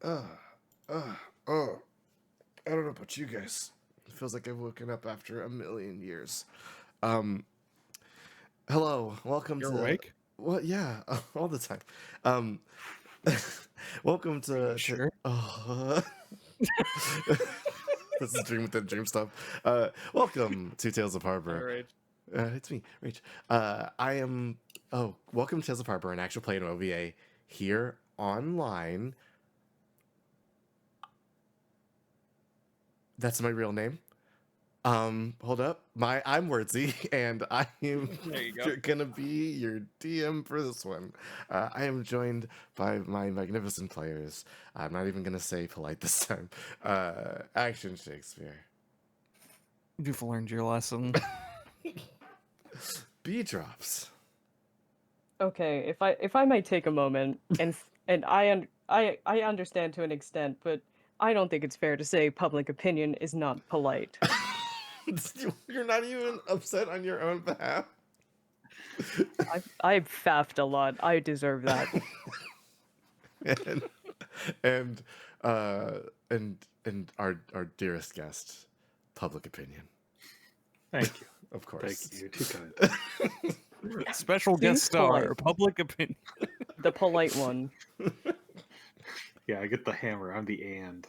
Uh, uh, oh, I don't know about you guys. It feels like I've woken up after a million years. Um, Hello, welcome You're to. awake? Well, yeah, all the time. Um, welcome Are you to. sure? Oh, this is dream within dream stuff. Welcome to Tales of All Harbor. right. It's me, Rach. I am. Oh, welcome to Tales of Harbor, an actual play in OVA here online. That's my real name. Hold up. I'm Wordsy, and I am There you go. gonna be your DM for this one. I am joined by my magnificent players. I'm not even gonna say polite this time. Action Shakespeare. You've learned your lesson. B drops. Okay, if I might take a moment and I understand to an extent, but I don't think it's fair to say public opinion is not polite. You're not even upset on your own behalf. I've faffed a lot. I deserve that. and and uh and our dearest guest, public opinion, Thank you. of course. Thank you. Too kind. Special See? guest star, Polite. public opinion. The polite one. Yeah, I get the hammer. I'm the and.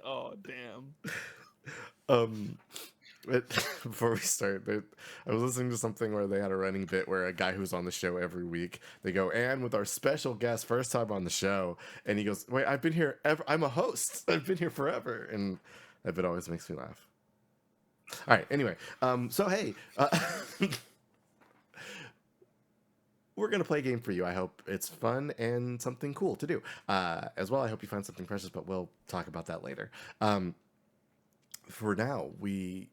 Oh, damn. um but before we start, I was listening to something where they had a running bit where a guy who's on the show every week, they go, and with our special guest, first time on the show, and he goes, wait, I've been here I'm a host, I've been here forever, and that bit always makes me laugh. All right, anyway, so hey, we're going to play a game for you. I hope it's fun and something cool to do. As well, I hope you find something precious, but we'll talk about that later. For now, we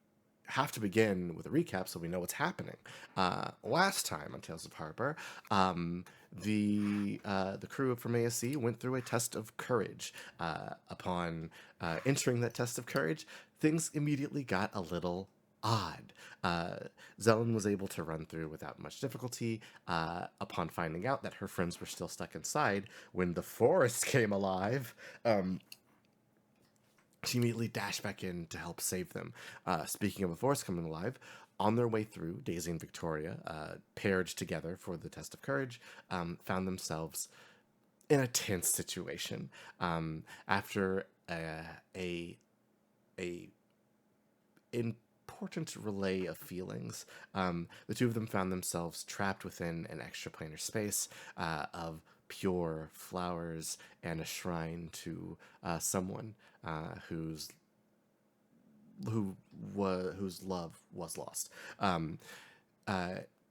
have to begin with a recap so we know what's happening. Last time on Tales of Harbor, the crew from ASC went through a test of courage. Upon entering that test of courage, things immediately got a little odd. Zelen was able to run through without much difficulty upon finding out that her friends were still stuck inside when the forest came alive. She immediately dashed back in to help save them. Speaking of the forest coming alive, on their way through, Daisy and Victoria, paired together for the test of courage, found themselves in a tense situation. After a important relay of feelings, the two of them found themselves trapped within an extraplanar space of pure flowers and a shrine to someone whose love was lost.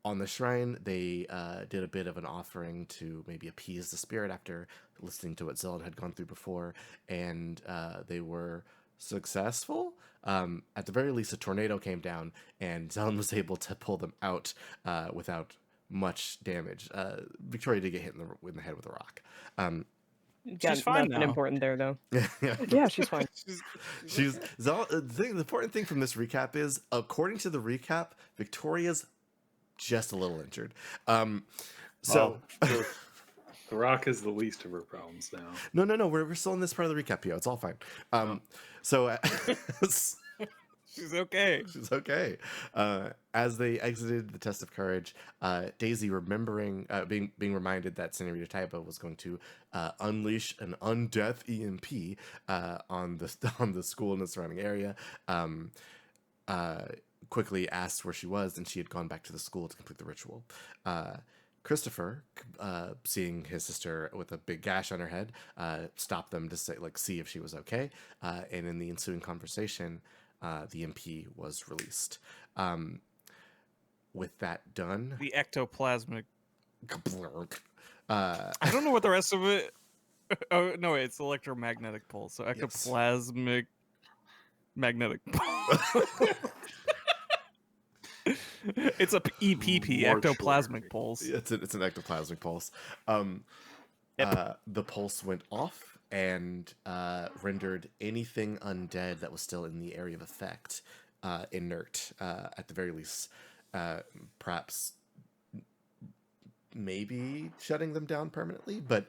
On the shrine, they did a bit of an offering to maybe appease the spirit after listening to what Zelen had gone through before, and they were successful. At the very least, a tornado came down, and Zelen was able to pull them out without much damage. Victoria did get hit in the head with a rock. Yeah, She's fine nothing now. important there though. Yeah, Yeah, she's fine. she's the important thing from this recap is, according to the recap, Victoria's just a little injured. So Well, the rock is the least of her problems now. no, we're still in this part of the recap, Pio. It's all fine. So She's okay. she's okay. As they exited the test of courage, Daisy, remembering being reminded that Senorita Taiba was going to unleash an undeath EMP on the on the school and the surrounding area, quickly asked where she was, and she had gone back to the school to complete the ritual. Christopher, seeing his sister with a big gash on her head, stopped them to see if she was okay. And in the ensuing conversation, the MP was released. With that done, The ectoplasmic. uh, I don't know what the rest of it. Oh no, it's electromagnetic pulse. So Yes. ectoplasmic magnetic pulse. It's a EPP, March ectoplasmic order. pulse. it's an ectoplasmic pulse. The pulse went off and rendered anything undead that was still in the area of effect inert, at the very least. Perhaps maybe shutting them down permanently, but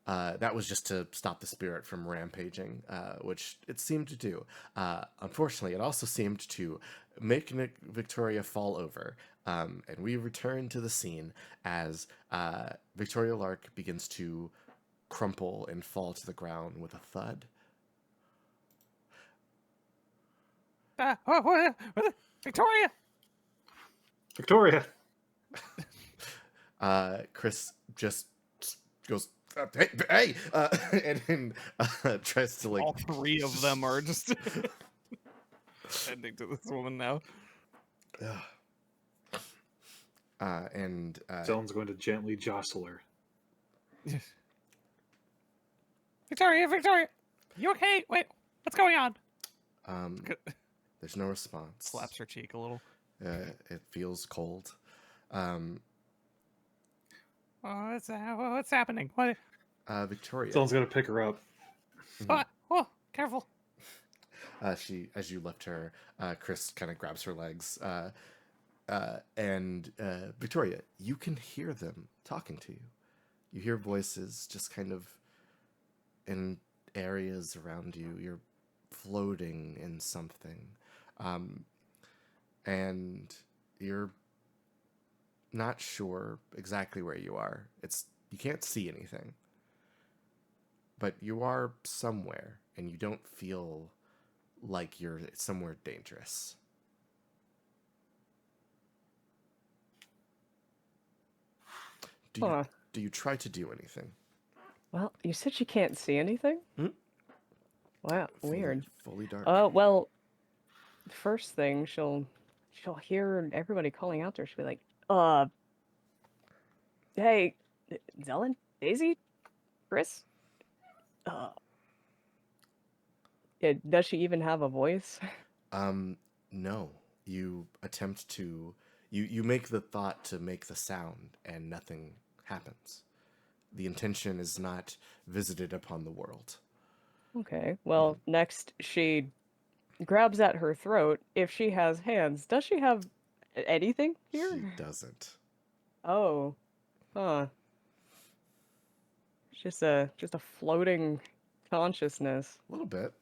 That was just to stop the spirit from rampaging, which it seemed to do. Unfortunately, it also seemed to make Victoria fall over. And we return to the scene as Victoria Lark begins to crumple and fall to the ground with a thud. Victoria! Victoria. Chris just goes, hey, and then tries to All three of them are just tending to this woman now. And Zelen's going to gently jostle her. Victoria! You okay? Wait, what's going on? There's no response. Slaps her cheek a little. It feels cold. What's happening? What? Victoria. Zelen's going to pick her up. What? Oh, careful. She, as you lift her, Chris kind of grabs her legs, and Victoria, you can hear them talking to you. You hear voices just kind of in areas around you. You're floating in something, and you're not sure exactly where you are. You can't see anything, but you are somewhere, and you don't feel like you're somewhere dangerous. Do you try to do anything? Well, you said she can't see anything? Hmm? Wow, weird. Fully dark. Well, first thing, she'll hear everybody calling out to her. She'll be like, hey, Zelen? Daisy? Chris? Yeah, does she even have a voice? No. You attempt to... You make the thought to make the sound, and nothing happens. The intention is not visited upon the world. Okay, well, next she grabs at her throat. If she has hands, does she have anything here? She doesn't. Oh, huh. It's just a floating consciousness. A little bit.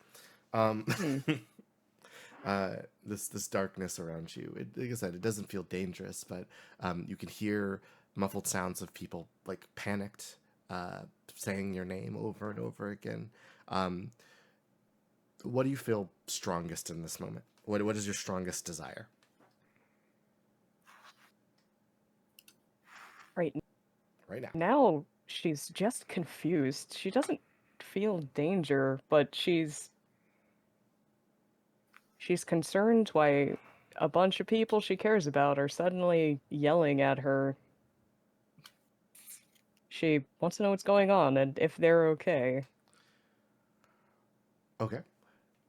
This darkness around you. Like I said, it doesn't feel dangerous, but you can hear muffled sounds of people like panicked, saying your name over and over again. What do you feel strongest in this moment? What is your strongest desire? Right Right now. now, she's just confused. She doesn't feel danger, but she's concerned why a bunch of people she cares about are suddenly yelling at her. She wants to know what's going on and if they're okay. Okay.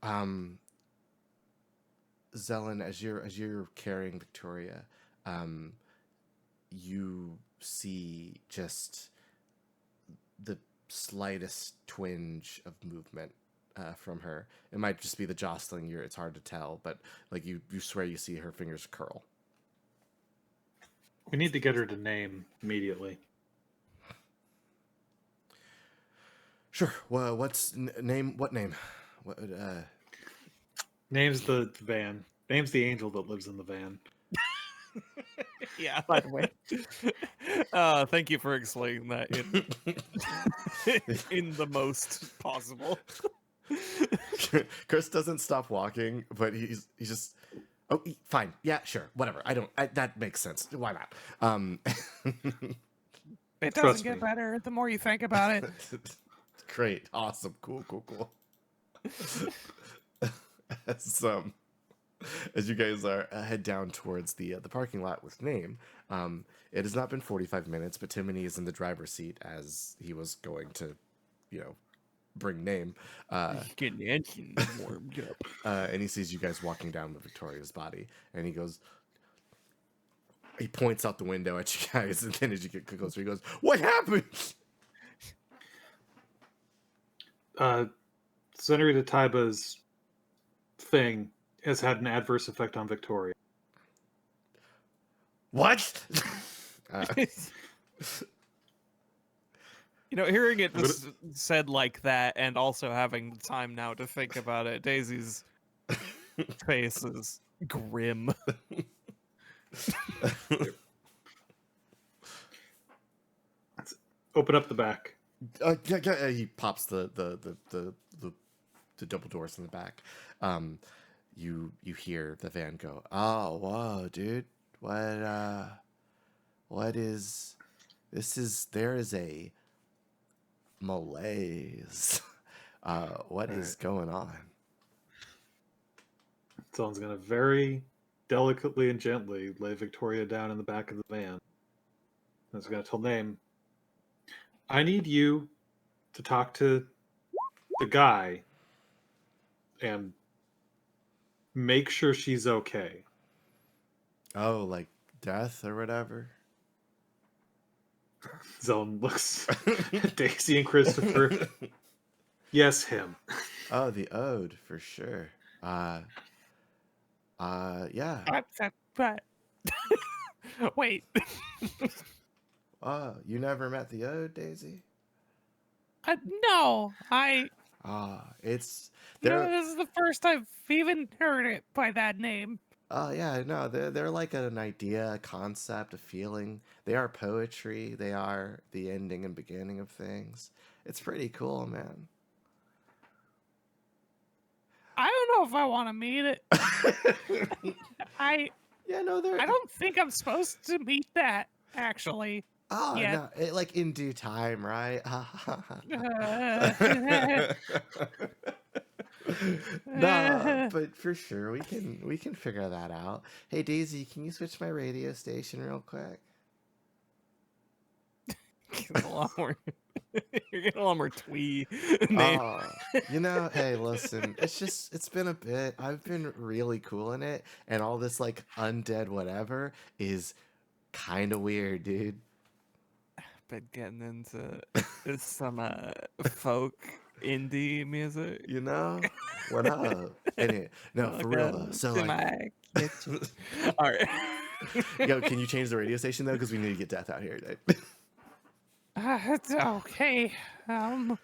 Zelen, as you're carrying Victoria, you see just the slightest twinge of movement from her. It might just be the jostling. It's hard to tell, but like you swear you see her fingers curl. We need to get her to name immediately. Sure. Well, name? What name? What? Name's the van. Name's the angel that lives in the van. Yeah. By the way. Thank you for explaining that in the most possible. Chris doesn't stop walking, but he's just. Oh, fine. Yeah, sure. Whatever. That makes sense. Why not? It Trust doesn't get me. better the more you think about it. Great. Awesome. Cool. As you guys are head down towards the parking lot with name, it has not been 45 minutes, but Timony is in the driver's seat as he was going to, bring name. Getting the engine warmed up. And he sees you guys walking down with Victoria's body, and he points out the window at you guys, and then as you get closer, he goes, "What happened?" Senator Taiba's thing has had an adverse effect on Victoria. What? You know, hearing it I'm gonna- just said like that, and also having the time now to think about it, Daisy's face is grim. Open up the back. He pops the double doors in the back. You hear the van go, "Oh, whoa, dude! What is this? There is a malaise. What is going on?" Someone's gonna very delicately and gently lay Victoria down in the back of the van. He's gonna tell Name, I need you to talk to the guy and make sure she's okay. Oh, like death or whatever. Zone looks at Daisy and Christopher. Yes, him. Oh, the ode for sure. Yeah. But wait, Oh, you never met the ode, Daisy? no, It's no, they're this is the first I've even heard it by that name. oh yeah, no, they're like an idea, a concept, a feeling. They are poetry. They are the ending and beginning of things. It's pretty cool, man. I don't know if I want to meet it. I Yeah, no, they're don't think I'm supposed to meet that actually. oh yeah. no, like in due time, right? Nah, but for sure we can figure that out. Hey Daisy, can you switch my radio station real quick? Getting a lot more. You're getting a lot more twee. Name. You know, hey, listen, it's been a bit. I've been really cool in it, and all this like undead whatever is kind of weird, dude. Been getting into some folk indie music. You know, what up? Anyway, no, for real though. So to like, my kitchen. All right. yo, can you change the radio station though? Because we need to get Death out here today. It's okay. Do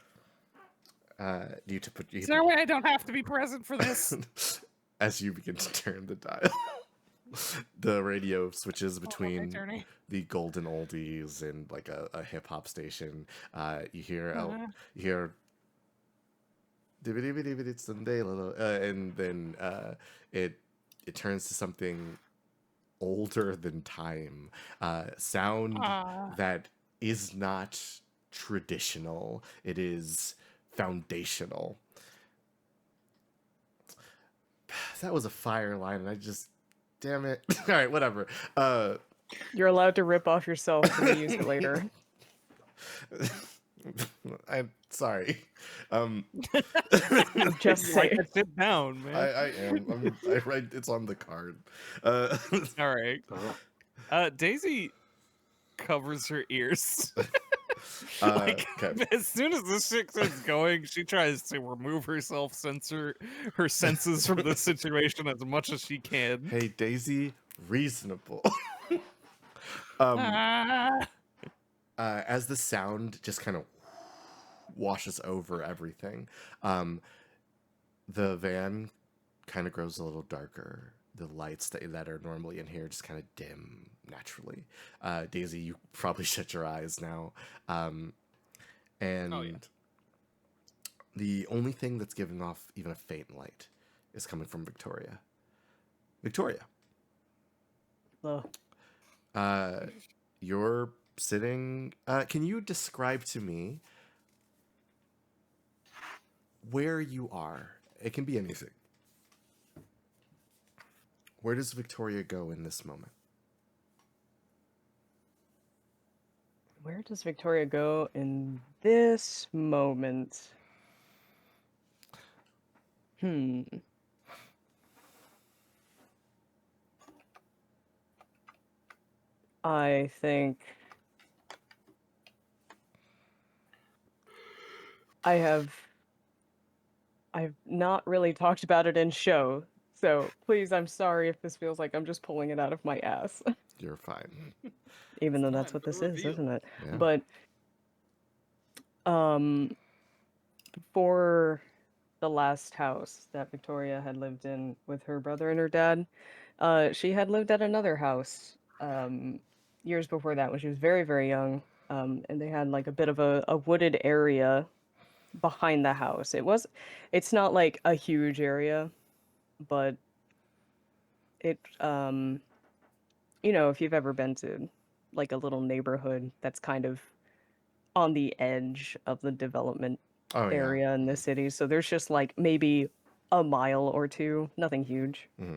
you to put you Is there a way I don't have to be present for this? as you begin to turn the dial, the radio switches Okay, between Tony. the golden oldies and like a hip hop station. You hear Uh-huh. you hear "Dibbidi-bidi-bidi Sunday little," and then it turns to something older than time, sound Ah. that is not traditional. It is foundational. That was a fire line, and I just, damn it. All right, whatever. You're allowed to rip off yourself and use it later. I'm sorry. I'm just You like saying. to sit down, man. I am. I write. It's on the card. All right. Oh, Daisy covers her ears. Okay. As soon as this shit starts going, she tries to remove her her senses from the situation as much as she can. Hey, Daisy, reasonable. Ah. As the sound just kind of washes over everything, the van kind of grows a little darker. The lights that are normally in here just kind of dim naturally. Daisy, you probably shut your eyes now. And Oh, yeah. the only thing that's giving off even a faint light is coming from Victoria. Victoria, Ugh. you're sitting. Can you describe to me where you are? It can be anything. Where does Victoria go in this moment? Where does Victoria go in this moment? I think I've not really talked about it in show, so please, I'm sorry if this feels like I'm just pulling it out of my ass, You're fine. even though It's that's fine, what no this is, reveal. isn't it? Yeah. But Um, for the last house that Victoria had lived in with her brother and her dad, she had lived at another house years before that when she was very, very young. And they had like a bit of a wooded area behind the house. It's not like a huge area, but it, if you've ever been to like a little neighborhood that's kind of on the edge of the development Oh yeah. area in the city. So there's just like maybe a mile or two, nothing huge. Hmm.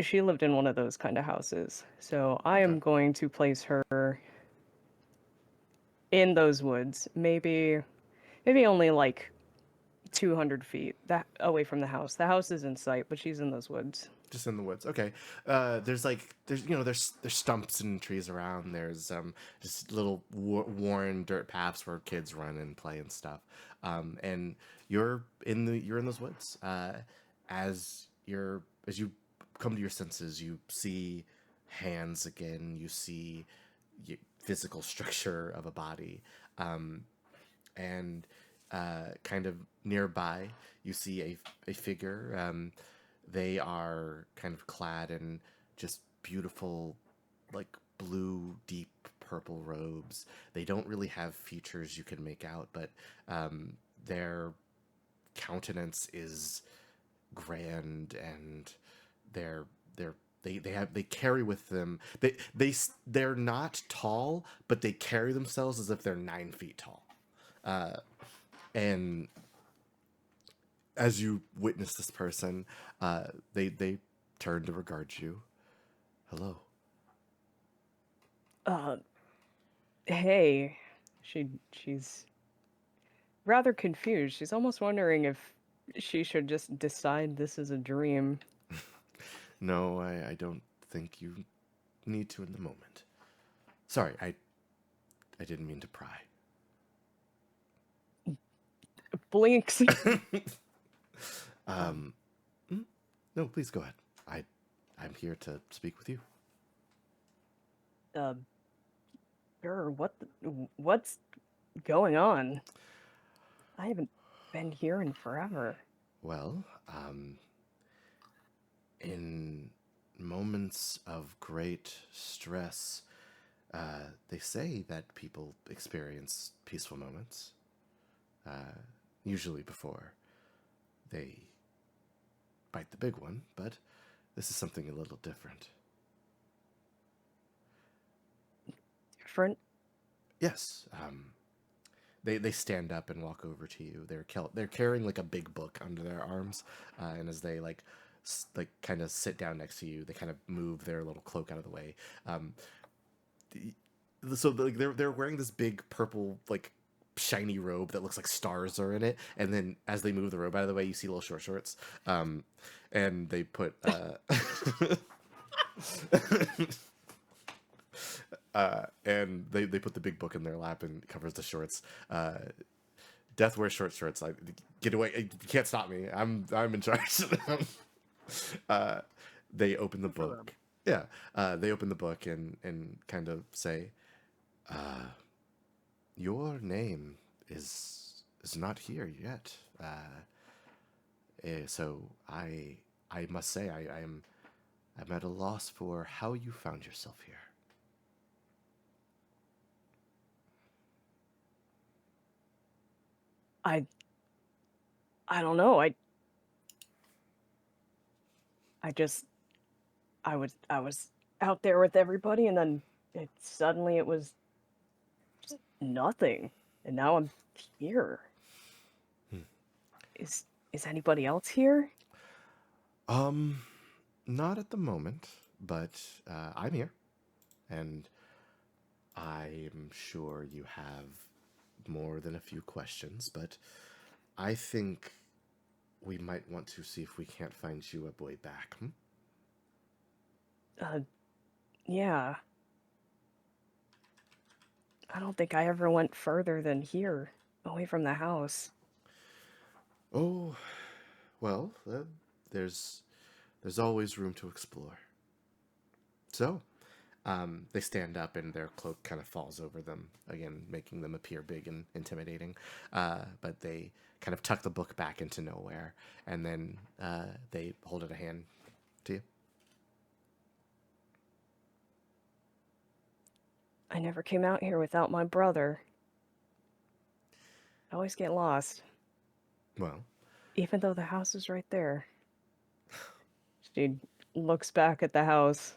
She lived in one of those kind of houses. So I Okay. am going to place her in those woods, maybe only like 200 feet that away from the house. The house is in sight, but she's in those woods. Just in the woods. Okay. There's stumps and trees around. There's just little worn dirt paths where kids run and play and stuff. And you're in those woods. As you come to your senses, you see hands again. You see physical structure of a body. And kind of nearby, you see a figure. They are kind of clad in just beautiful, like blue, deep purple robes. They don't really have features you can make out, but their countenance is grand, and they're they're they carry with them they're not tall, but they carry themselves as if they're 9 feet tall. And as you witness this person, they turn to regard you. Hello. Uh, hey, she's rather confused. She's almost wondering if she should just decide this is a dream. No, I don't think you need to in the moment. Sorry, I didn't mean to pry. Blinks. um, no, please go ahead. I'm here to speak with you. uh, sure, what's going on? I haven't been here in forever. Well, in moments of great stress, they say that people experience peaceful moments, usually before they bite the big one, but this is something a little different. Different? Yes, they stand up and walk over to you. They're carrying like a big book under their arms, and as they like kind of sit down next to you, they kind of move their little cloak out of the way. Um, so like they're wearing this big purple like shiny robe that looks like stars are in it, and then as they move the robe out of the way, you see little short shorts. And they put and they put the big book in their lap and it covers the shorts. Death wears short shorts. Like, get away! You can't stop me. I'm in charge. They open the For them. book. Yeah, they open the book and kind of say, "Your name is not here yet." So I must say I'm at a loss for how you found yourself here. I I don't know. I just I was out there with everybody, and then it was just nothing, and now I'm here. Hmm. Is anybody else here? Um, Not at the moment, but I'm here, and I'm sure you have more than a few questions, but I think we might want to see if we can't find you a way back. Hmm? Uh, yeah. I don't think I ever went further than here, away from the house. Oh, well, there's always room to explore. So, They stand up and their cloak kind of falls over them, again, making them appear big and intimidating. But they kind of tuck the book back into nowhere, and then they hold it a hand to you. I never came out here without my brother. I always get lost, Well, even though the house is right there. She looks back at the house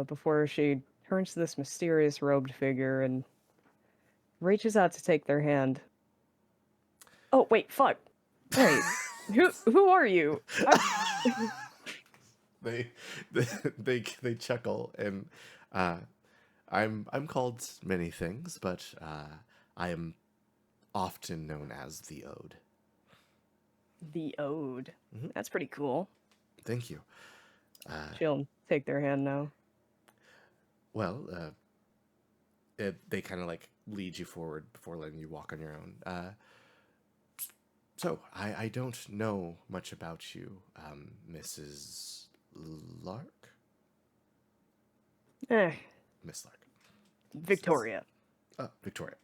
before she turns to this mysterious robed figure and reaches out to take their hand. Oh, wait, fuck. Wait, who are you? they they chuckle, and I'm called many things, but I am often known as the Ode. The Ode. Mhm. That's pretty cool. Thank you. She'll take their hand now. Well, they kind of like lead you forward before letting you walk on your own. So I don't know much about you, Mrs. Lark. Miss Lark. Victoria. Oh, Victoria.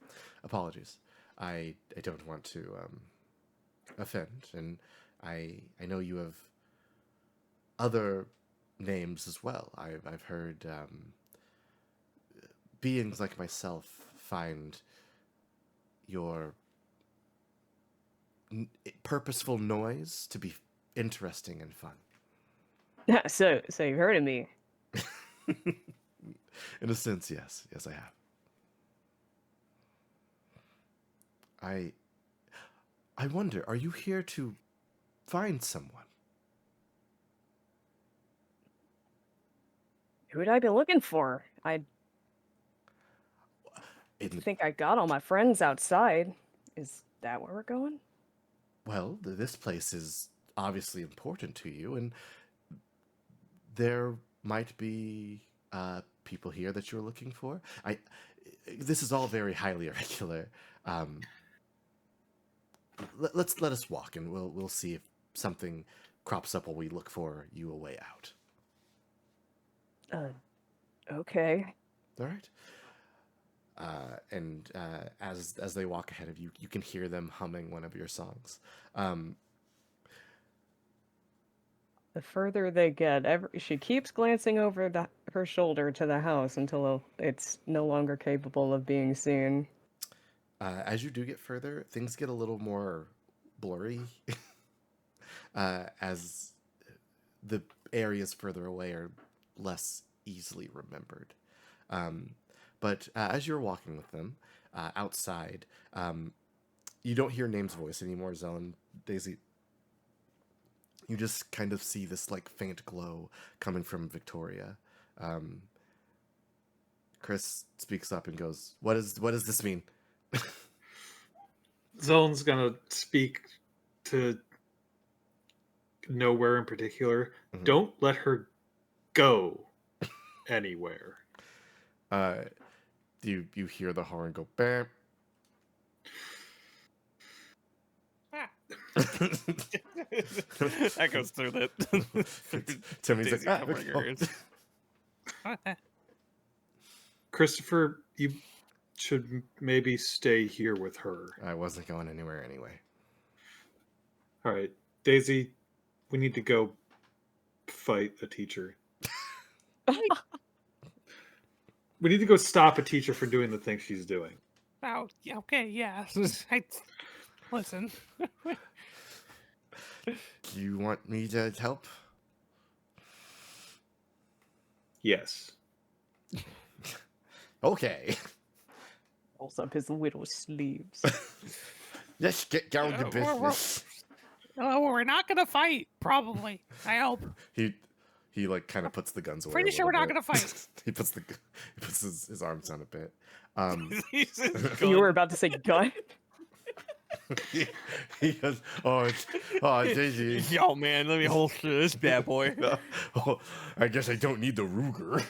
Apologies. I don't want to offend, and I know you have other names as well. I've heard beings like myself find your purposeful noise to be interesting and fun. So you've heard of me. In a sense, yes. Yes, I have. I wonder, are you here to find someone? Who'd I be looking for? I In, think I got all my friends outside. Is that where we're going? well, this place is obviously important to you, and there might be people here that you're looking for. This is all very highly irregular. Let us walk, and we'll see if something crops up while we look for you a way out. Okay. All right. And as they walk ahead of you, you can hear them humming one of your songs. The further they get, she keeps glancing over her shoulder to the house until it's no longer capable of being seen. As you do get further, things get a little more blurry as the areas further away are less easily remembered. But as you're walking with them outside, you don't hear Name's voice anymore, Zone, Daisy. You just kind of see this like faint glow coming from Victoria. Chris speaks up and goes, what does this mean?" Zone's gonna speak to nowhere in particular. Mhm. Don't let her go anywhere. You hear the horn go bam. That goes through that. Timmy's Daisy like, covering her ears. Christopher, you should maybe stay here with her. I wasn't going anywhere anyway. All right, Daisy, we need to go fight a teacher. We need to go stop a teacher for doing the thing she's doing. Oh, yeah, okay, yeah. Listen. Do you want me to help? Yes. Okay. Rolls up his little sleeves. Let's get down to business. We're not gonna fight, probably. I hope. He like kind of puts the guns away. Pretty a sure we're little not bit. gonna fight. he puts his arms down a bit. You were about to say gun? he goes, Daisy. Yo, man, let me holster this bad boy. Oh, I guess I don't need the Ruger.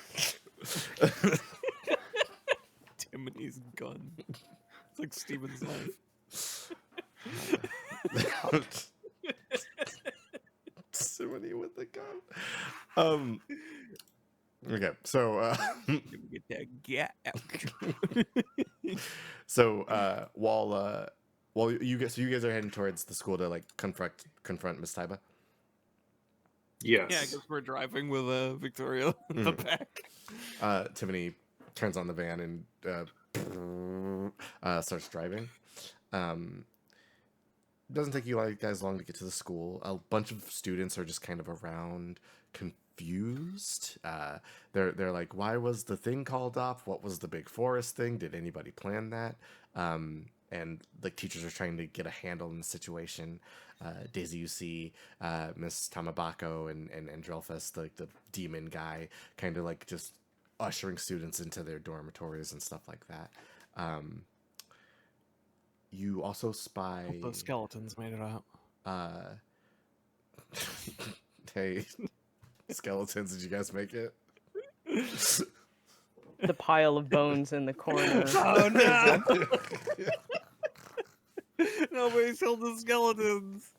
Timothy's gun. It's like Steven's knife. Simony with the gun. Okay, so Get that gap out. while you guys are heading towards the school to like confront Miss Taiba. Yeah, I Yes. guess we're driving with Victoria in the back. Tiffany turns on the van and starts driving. Doesn't take you guys long to get to the school. A bunch of students are just kind of around, confused. They're like, "Why was the thing called off? What was the big forest thing? Did anybody plan that?" And like teachers are trying to get a handle on the situation. Daisy, you see Miss Tamabako and Drelfus, the demon guy, kind of like just ushering students into their dormitories and stuff like that. You also spy. Hope those skeletons made it out. Hey, skeletons, did you guys make it? The pile of bones in the corner. Oh no! Nobody killed the skeletons.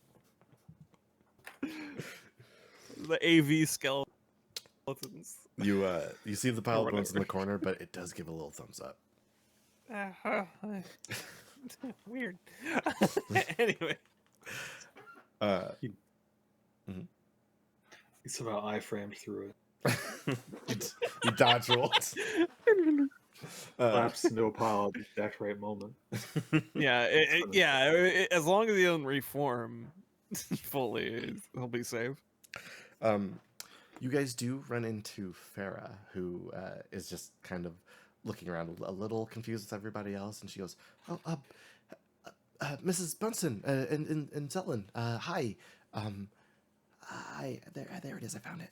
The AV skeletons. You see the pile of bones in the corner, but it does give a little thumbs up. Weird. Anyway. He somehow iframed through it. You dodge rolled. Collapsed into a pile at the exact right moment. Yeah, as long as he doesn't reform fully, he'll be safe. You guys do run into Farah, who is just kind of looking around a little confused with everybody else, and she goes, "Oh, Mrs. Bunsen and Zelen, hi. There it is. I found it.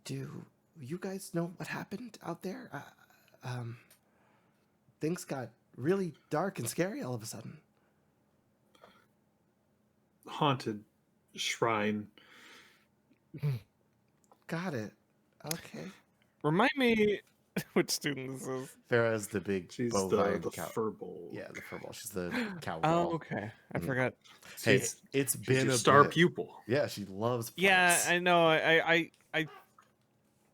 Do you guys know what happened out there? Things got really dark and scary all of a sudden." Haunted shrine. Got it. Okay. Remind me which student this is. Farah is the big She's bovine the cow. furball. Yeah, the furball. She's the cow. Oh, girl. okay. I Mhm. forgot. Hey, She's- it's She's been your a star bit. pupil. Yeah, she loves. Yeah, plants. I know. I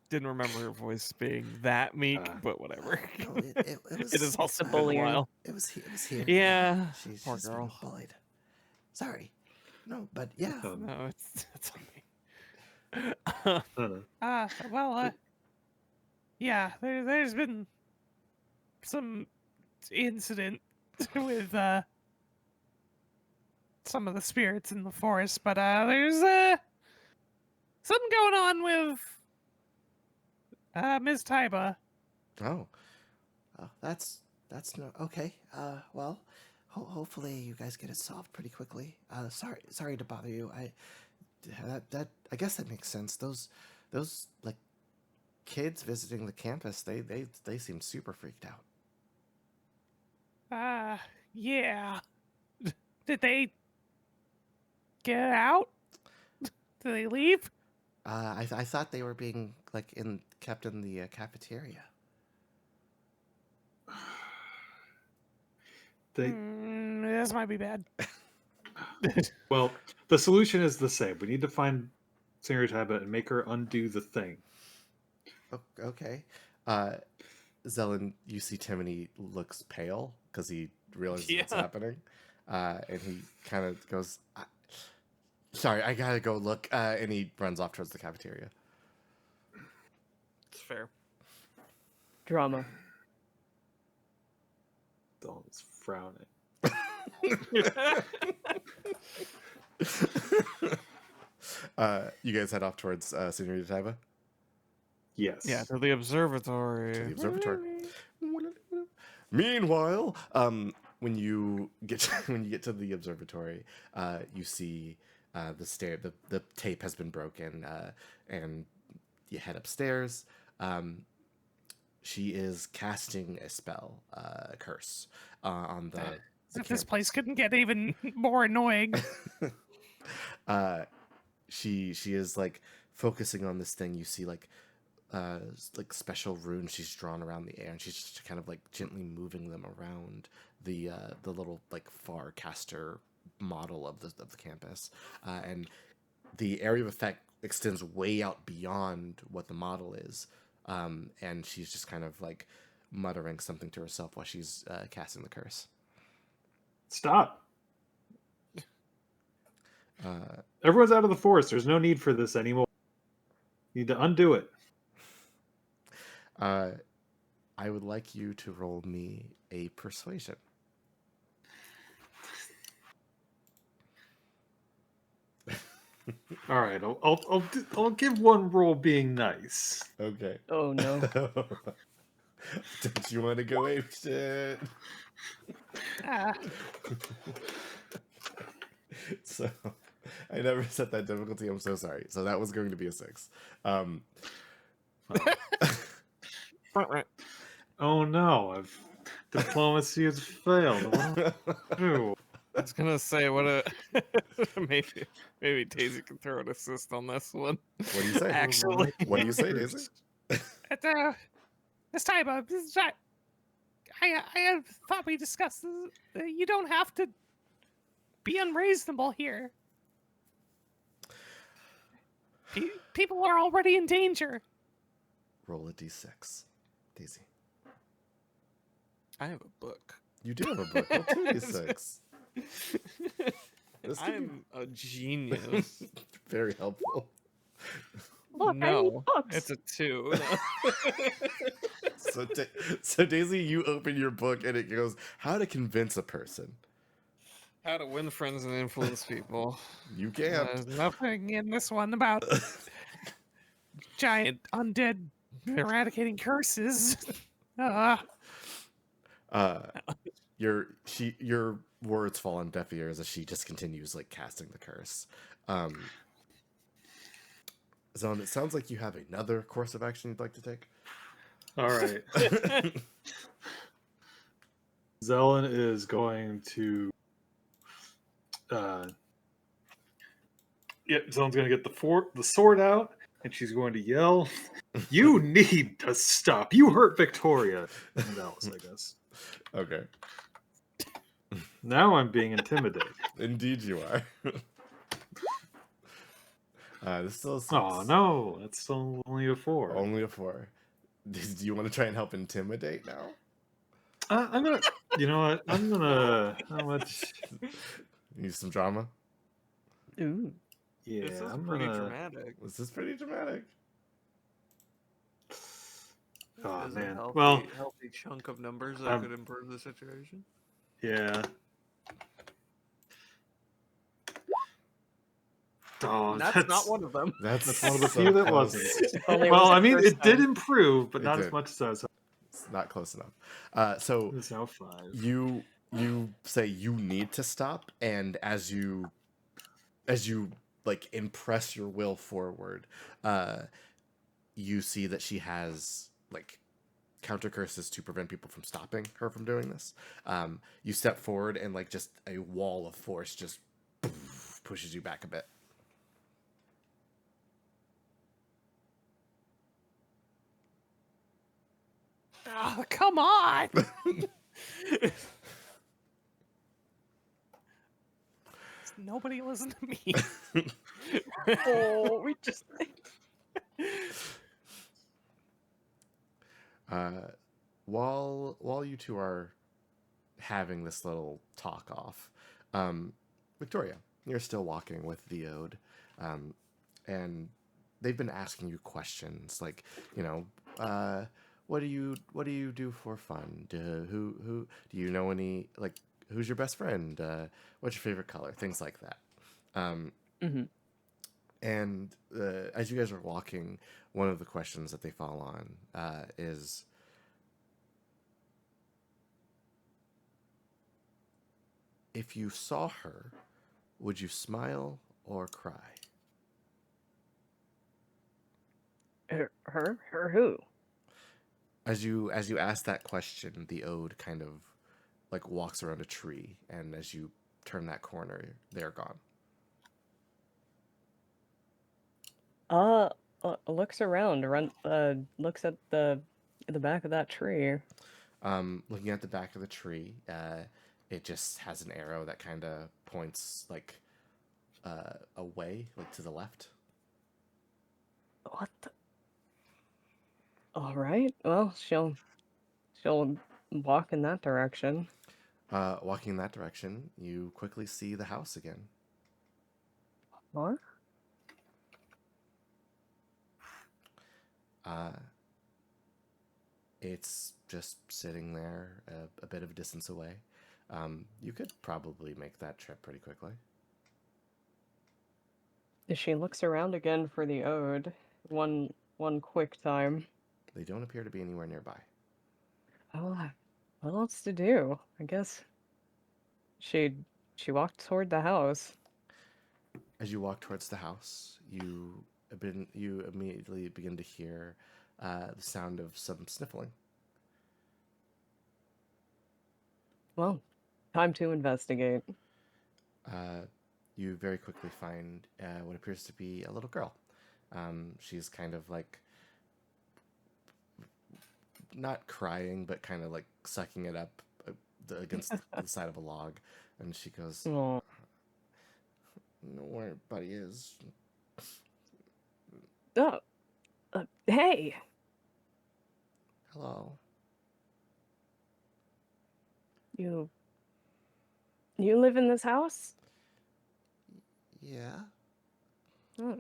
didn't remember her voice being that meek, but whatever. No, it was. It is also the been a bullying. while. It was here. Yeah, She's poor been girl. bullied. Sorry. No, but yeah. No, it's on me. Yeah, there's been some incident with some of the spirits in the forest, but there's something going on with Ms. Taiba. Oh, that's no okay. Well, hopefully you guys get it solved pretty quickly. Sorry to bother you. I guess that makes sense. Those like kids visiting the campus, they seem super freaked out. Yeah. Did they get out? Did they leave? I thought they were being like kept in the cafeteria. This might be bad. Well, the solution is the same. We need to find Senorita Taiba and make her undo the thing. Okay. Zelen, you see Timony looks pale because he realizes what's Yeah. happening, and he kind of goes, "Sorry, I gotta go look," and he runs off towards the cafeteria. It's fair. Drama. Dawn's frowning. You guys head off towards Senorita Taiba. Yes. Yeah, to the observatory. To the observatory. Meanwhile, when you get to the observatory, you see the tape has been broken, and you head upstairs. She is casting a spell, a curse, on the If this place couldn't get even more annoying. She is like focusing on this thing. You see like special runes she's drawn around the air, and she's just kind of like gently moving them around the little like far caster model of the campus, and the area of effect extends way out beyond what the model is, and she's just kind of like muttering something to herself while she's casting the curse. Stop. Uh, Everyone's out of the forest. There's no need for this anymore. You need to undo it. I would like you to roll me a persuasion. All right, I'll give one roll being nice. Okay. Oh no. Don't you want to go ape shit? Ah, So, I never set that difficulty. I'm so sorry. So that was going to be a 6. Oh no, diplomacy has failed. What do I do? I was gonna say what a maybe Daisy can throw an assist on this one. What do you say? Actually, What do you say, Daisy? this time, I thought we discussed this. You don't have to be unreasonable here. People are already in danger. Roll a d6. Daisy. I have a book. You do have a book. Roll 2d6. This could be I'm a genius. very helpful. Look, I need No, books. it's a 2. So Daisy, you open your book and it goes, "How to convince a person." How to win friends and influence people. You can. There's Nothing in this one about giant undead eradicating curses. Your words fall on deaf ears as she just continues like casting the curse. Zone, it sounds like you have another course of action you'd like to take. All right. Zelen is going to. Zelen's going to get the sword out, and she's going to yell, "You need to stop! You hurt Victoria!" And Alice, I guess. Okay. Now I'm being intimidated. Indeed you are. This still is Oh no, that's still only a 4. only a 4. Do you want to try and help intimidate now? I'm gonna. You know what? I'm gonna. How much? Need some drama? Ooh. Yeah, This is I'm pretty gonna. dramatic. This is pretty dramatic. Oh There's a man. healthy, Well, healthy chunk of numbers that I'm- could improve the situation. yeah. Oh, That's not one of them. That's one of the so few that close. wasn't. Only Well, was I the mean, first it did time. improve, but It not did. as much as I was. It's not close enough. So It's now 5. you say you need to stop, and as you like impress your will forward, you see that she has like counter curses to prevent people from stopping her from doing this. You step forward and like just a wall of force just pushes you back a bit. Oh, come on! Nobody listen to me. Oh, we just. While you two are having this little talk off, Victoria, you're still walking with the Ode, and they've been asking you questions like, what do you do for fun? Who do you know any, like, who's your best friend? What's your favorite color? Things like that. Mhm. And as you guys are walking, one of the questions that they fall on is, if you saw her, would you smile or cry? Her who? As you ask that question, the Ode kind of like walks around a tree, and as you turn that corner, they're gone. Looks around, looks at the back of that tree. Looking at the back of the tree, it just has an arrow that kind of points like away, like to the left. What the? All right. Well, she'll walk in that direction. Walking in that direction, you quickly see the house again. What? Uh, it's just sitting there a bit of a distance away. You could probably make that trip pretty quickly. She looks around again for the ode. One quick time. They don't appear to be anywhere nearby. Oh, what else to do? I guess she walked toward the house. As you walk towards the house, you immediately begin to hear the sound of some sniffling. Well, time to investigate. You very quickly find what appears to be a little girl. She's kind of like not crying, but kind of like sucking it up against the side of a log, and she goes, Oh, "I don't know where everybody is." oh hey, Hello. you live in this house? Yeah. Oh.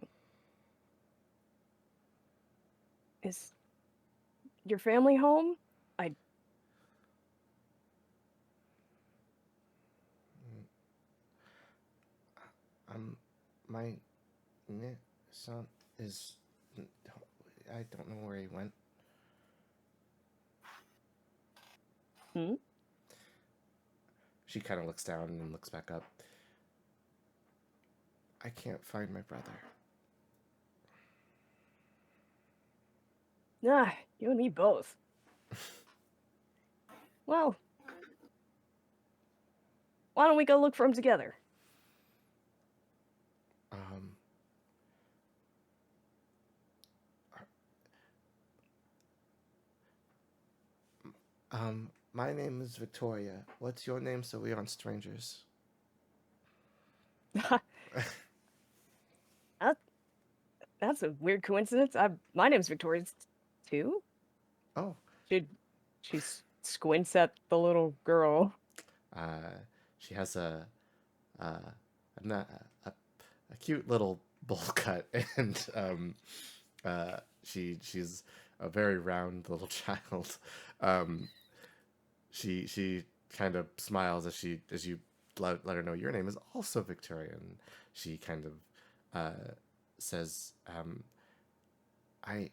Is your family home? My son is. I don't know where he went. Hmm? She kind of looks down and looks back up. I can't find my brother. Ah, you and me both. Well, why don't we go look for him together? My name is Victoria. What's your name so we aren't strangers? That's a weird coincidence. My name's Victoria too. Oh, She squints at the little girl. she has a not a cute little bowl cut, and she's a very round little child. She kind of smiles as you let her know your name is also Victoria, and she kind of says, I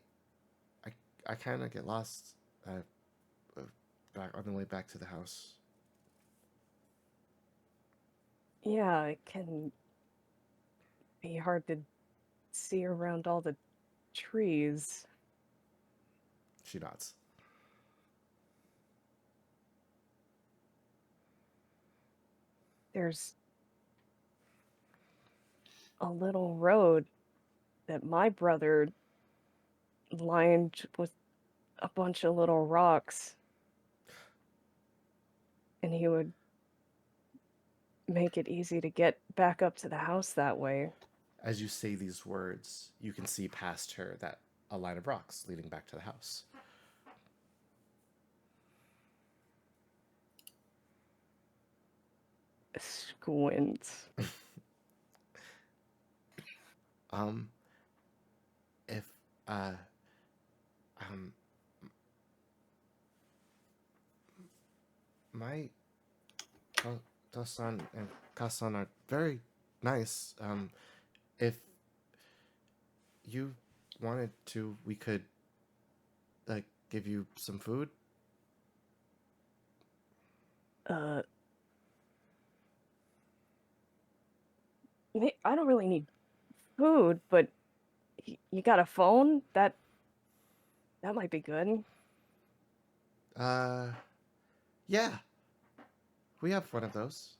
kind of get lost back on the way back to the house. Yeah, it can be hard to see around all the trees. She nods. There's a little road that my brother lined with a bunch of little rocks, and he would make it easy to get back up to the house that way. As you say these words, you can see past her that a line of rocks leading back to the house. Squints. If my Tosan and Kasan are very nice. If you wanted to, we could like give you some food. I don't really need food, but you got a phone? That might be good. Yeah, we have one of those.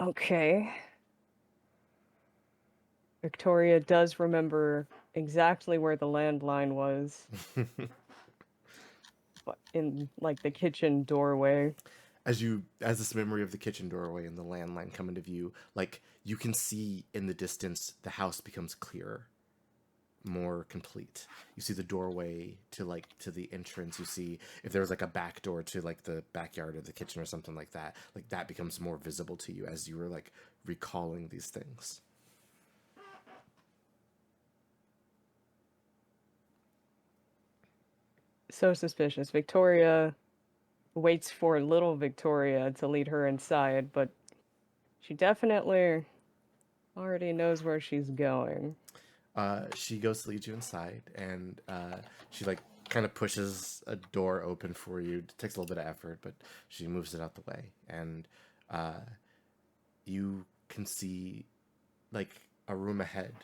Okay. Victoria does remember exactly where the landline was, but in like the kitchen doorway. as this memory of the kitchen doorway and the landline come into view, like you can see in the distance the house becomes clearer, more complete. You see the doorway to the entrance. You see if there was like a back door to like the backyard of the kitchen or something like that becomes more visible to you as you were like recalling these things. So suspicious. Victoria waits for little Victoria to lead her inside, but she definitely already knows where she's going. She goes to lead you inside, and she like kind of pushes a door open for you. It takes a little bit of effort, but she moves it out the way, and you can see like a room ahead.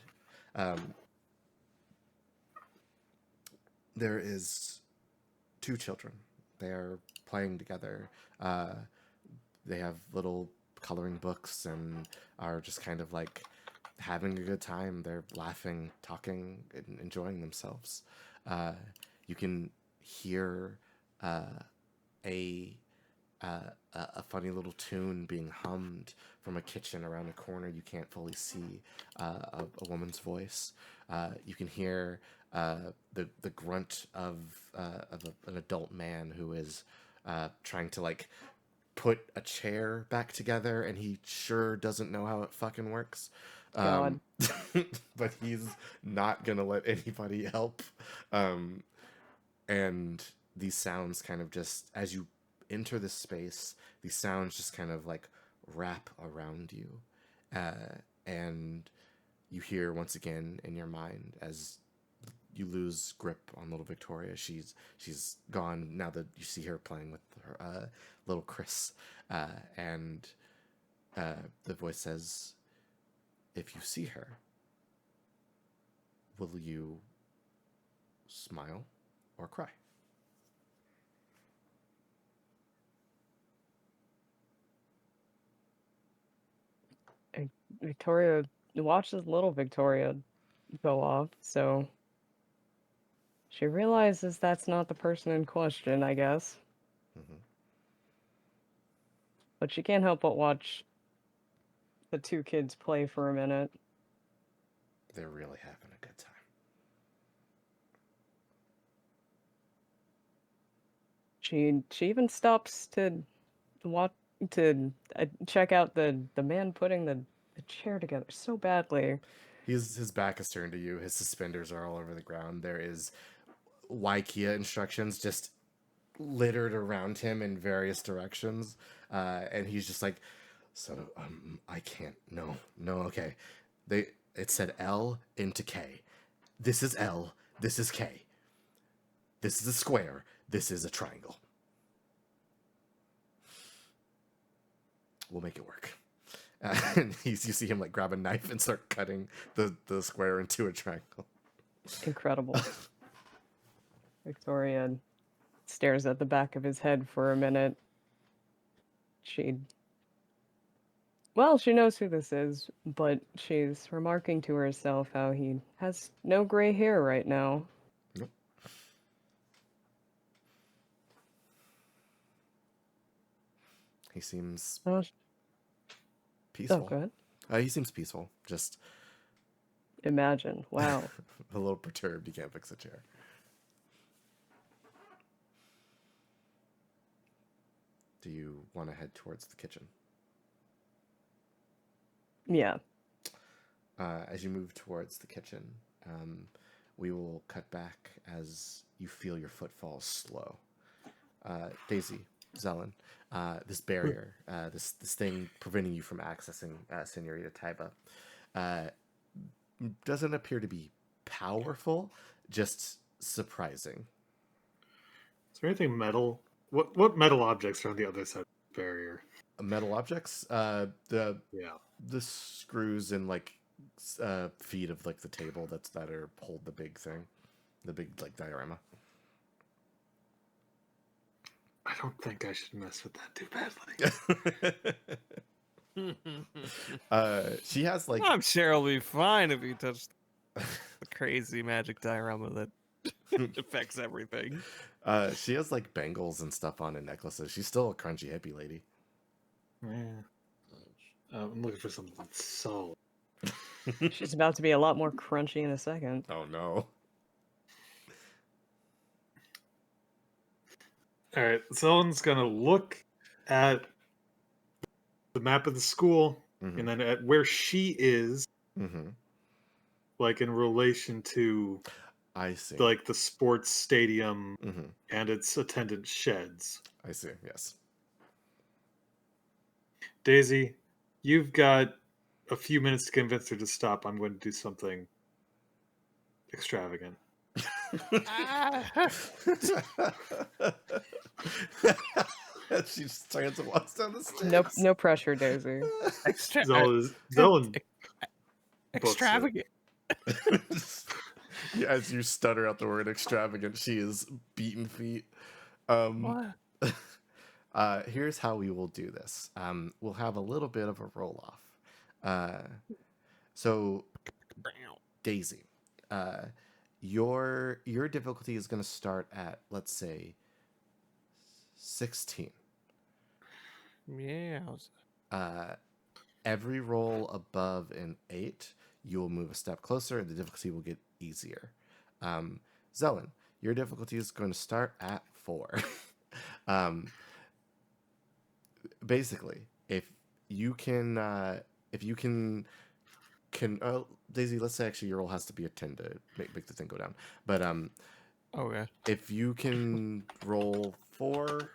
There is 2 children. They are playing together. They have little coloring books and are just kind of like having a good time. They're laughing, talking, and enjoying themselves. You can hear a funny little tune being hummed from a kitchen around a corner. You can't fully see a woman's voice. You can hear the grunt of an adult man who is trying to like put a chair back together, and he sure doesn't know how it fucking works. God. But he's not gonna let anybody help. And these sounds kind of just, as you enter this space, these sounds just kind of like wrap around you. And you hear once again in your mind as you lose grip on little Victoria. She's gone now that you see her playing with her little Chris. And the voice says, if you see her, will you smile or cry? Victoria watches little Victoria go off, so she realizes that's not the person in question, I guess. Mm-hmm. But she can't help but watch the 2 kids play for a minute. They're really having a good time. She even stops to check out the man putting the chair together so badly. His back is turned to you. His suspenders are all over the ground. There is Waikia instructions just littered around him in various directions. And he's just like, so I can't. No, okay. It said L into K. This is L. This is K. This is a square. This is a triangle. We'll make it work. And you see him like grab a knife and start cutting the square into a triangle. Incredible. Victoria stares at the back of his head for a minute. She knows who this is, but she's remarking to herself how he has no gray hair right now. Nope. He seems peaceful. Oh, good. He seems peaceful. Just Imagine. Wow. a little perturbed. He can't fix a chair. Do you want to head towards the kitchen? Yeah. As you move towards the kitchen, we will cut back as you feel your footfalls slow. Daisy, Zelen, this barrier, this thing preventing you from accessing Senorita Taiba, doesn't appear to be powerful, just surprising. Is there anything metal? What metal objects are on the other side of the barrier? Metal objects, Yeah. the screws and like feet of like the table that are hold the big thing, the big like diorama. I don't think I should mess with that too badly. She has like I'm sure it'll be fine if you touch the crazy magic diorama that It affects everything. She has like bangles and stuff on and necklaces. She's still a crunchy hippie lady. Yeah. I'm looking for something solid. She's about to be a lot more crunchy in a second. Oh no. All right, someone's gonna look at the map of the school Mm-hmm. and then at where she is, Mm-hmm. like in relation to I see. like the sports stadium Mm-hmm. and its attendant sheds. I see. Yes. Daisy, you've got a few minutes to convince her to stop. I'm going to do something extravagant. Ah, She just turns and walks down the stairs. No, no pressure, Daisy. Zelen extravagant. Yeah, as you stutter out the word extravagant, she is beaten feet. What? Here's how we will do this. We'll have a little bit of a roll off. So Daisy, your difficulty is going to start at, let's say, 16. Yeah. Every roll above an 8, you will move a step closer, and the difficulty will get easier. Zelen, your difficulty is going to start at 4. Basically, if you can, Daisy, let's say actually your roll has to be a 10 to make the thing go down. But Okay. if you can roll 4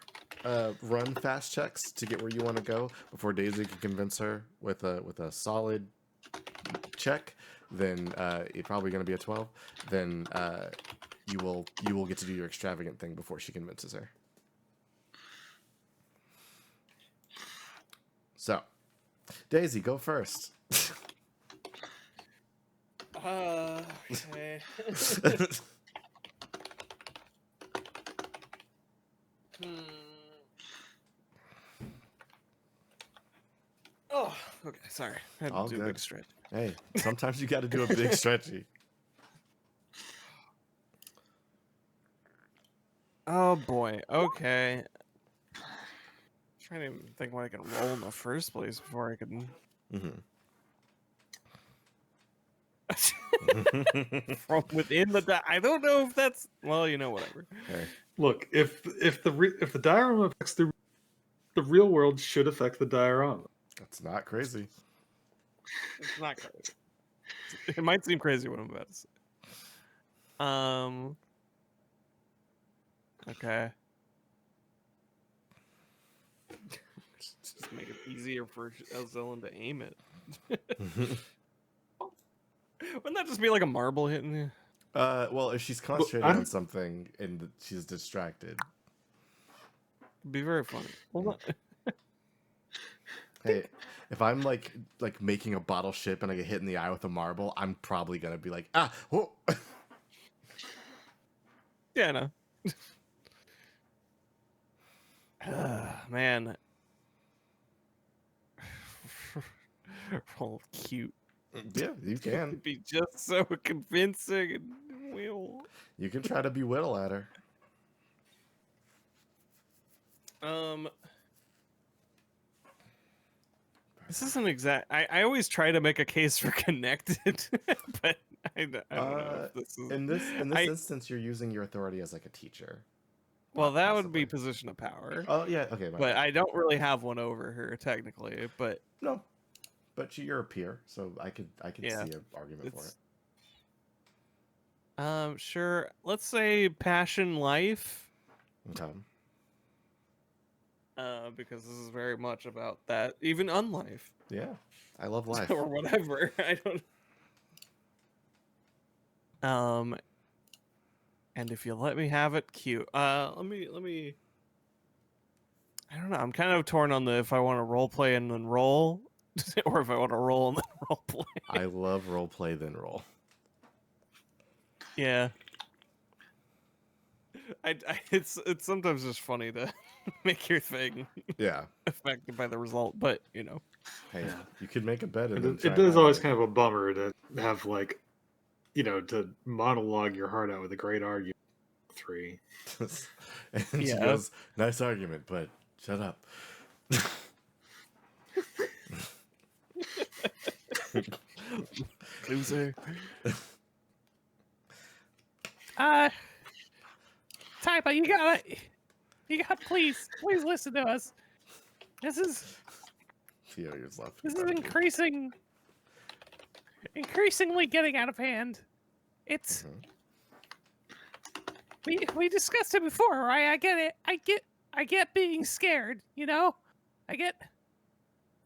run fast checks to get where you want to go before Daisy can convince her with a solid check, then it's probably going to be a 12. Then you will get to do your extravagant thing before she convinces her. So, Daisy, go first. Okay. Oh, okay. Sorry. I had All to do a big good. stretch. Hey, sometimes you got to do a big stretchy. Oh boy. Okay. Trying to even think what I can roll in the first place before I can. From within the I don't know if that's well, whatever. Okay. Look, if the diorama affects the real world, should affect the diorama. That's not crazy. It's not crazy. It might seem crazy what I'm about to say. Okay. Just make it easier for Zelen to aim it. Wouldn't that just be like a marble hitting you? Well, if she's concentrating I'm- on something and she's distracted, It'd be very funny. Hold on. hey, if I'm like making a bottle ship and I get hit in the eye with a marble, I'm probably gonna be like, whoa. Yeah, no. Man. Roll cute. Yeah, you can. It'd be just so convincing and we'll. You can try to bewittle at her. This isn't exact. I always try to make a case for connected, but I don't know if this is. In this I- instance, you're using your authority as like a teacher. Well, that would possibly. be position of power, Oh yeah, okay, but I don't really have one over her technically. But no, but you're a peer, so I could Yeah, see an argument for it. it's sure. Let's say passion life. Okay. Because this is very much about that, even unlife Yeah, I love life. or whatever. I don't. And if you let me have it, cute. Let me. I don't know. I'm kind of torn on the if I want to role play and then roll, or if I want to roll and then role play. I love role play then roll. Yeah. It's sometimes just funny to make your thing Yeah. affected by the result, but Hey, you could make a bet and then It try is that always way. kind of a bummer to have like to monologue your heart out with a great argument. 3. And she Yeah. goes, "Nice argument, but shut up." Loser. Taiba, you gotta please listen to us. This is Theo's laughing. this is about it. increasingly getting out of hand. It's Mhm. we discussed it before, right? I get it. I get being scared, you know? I get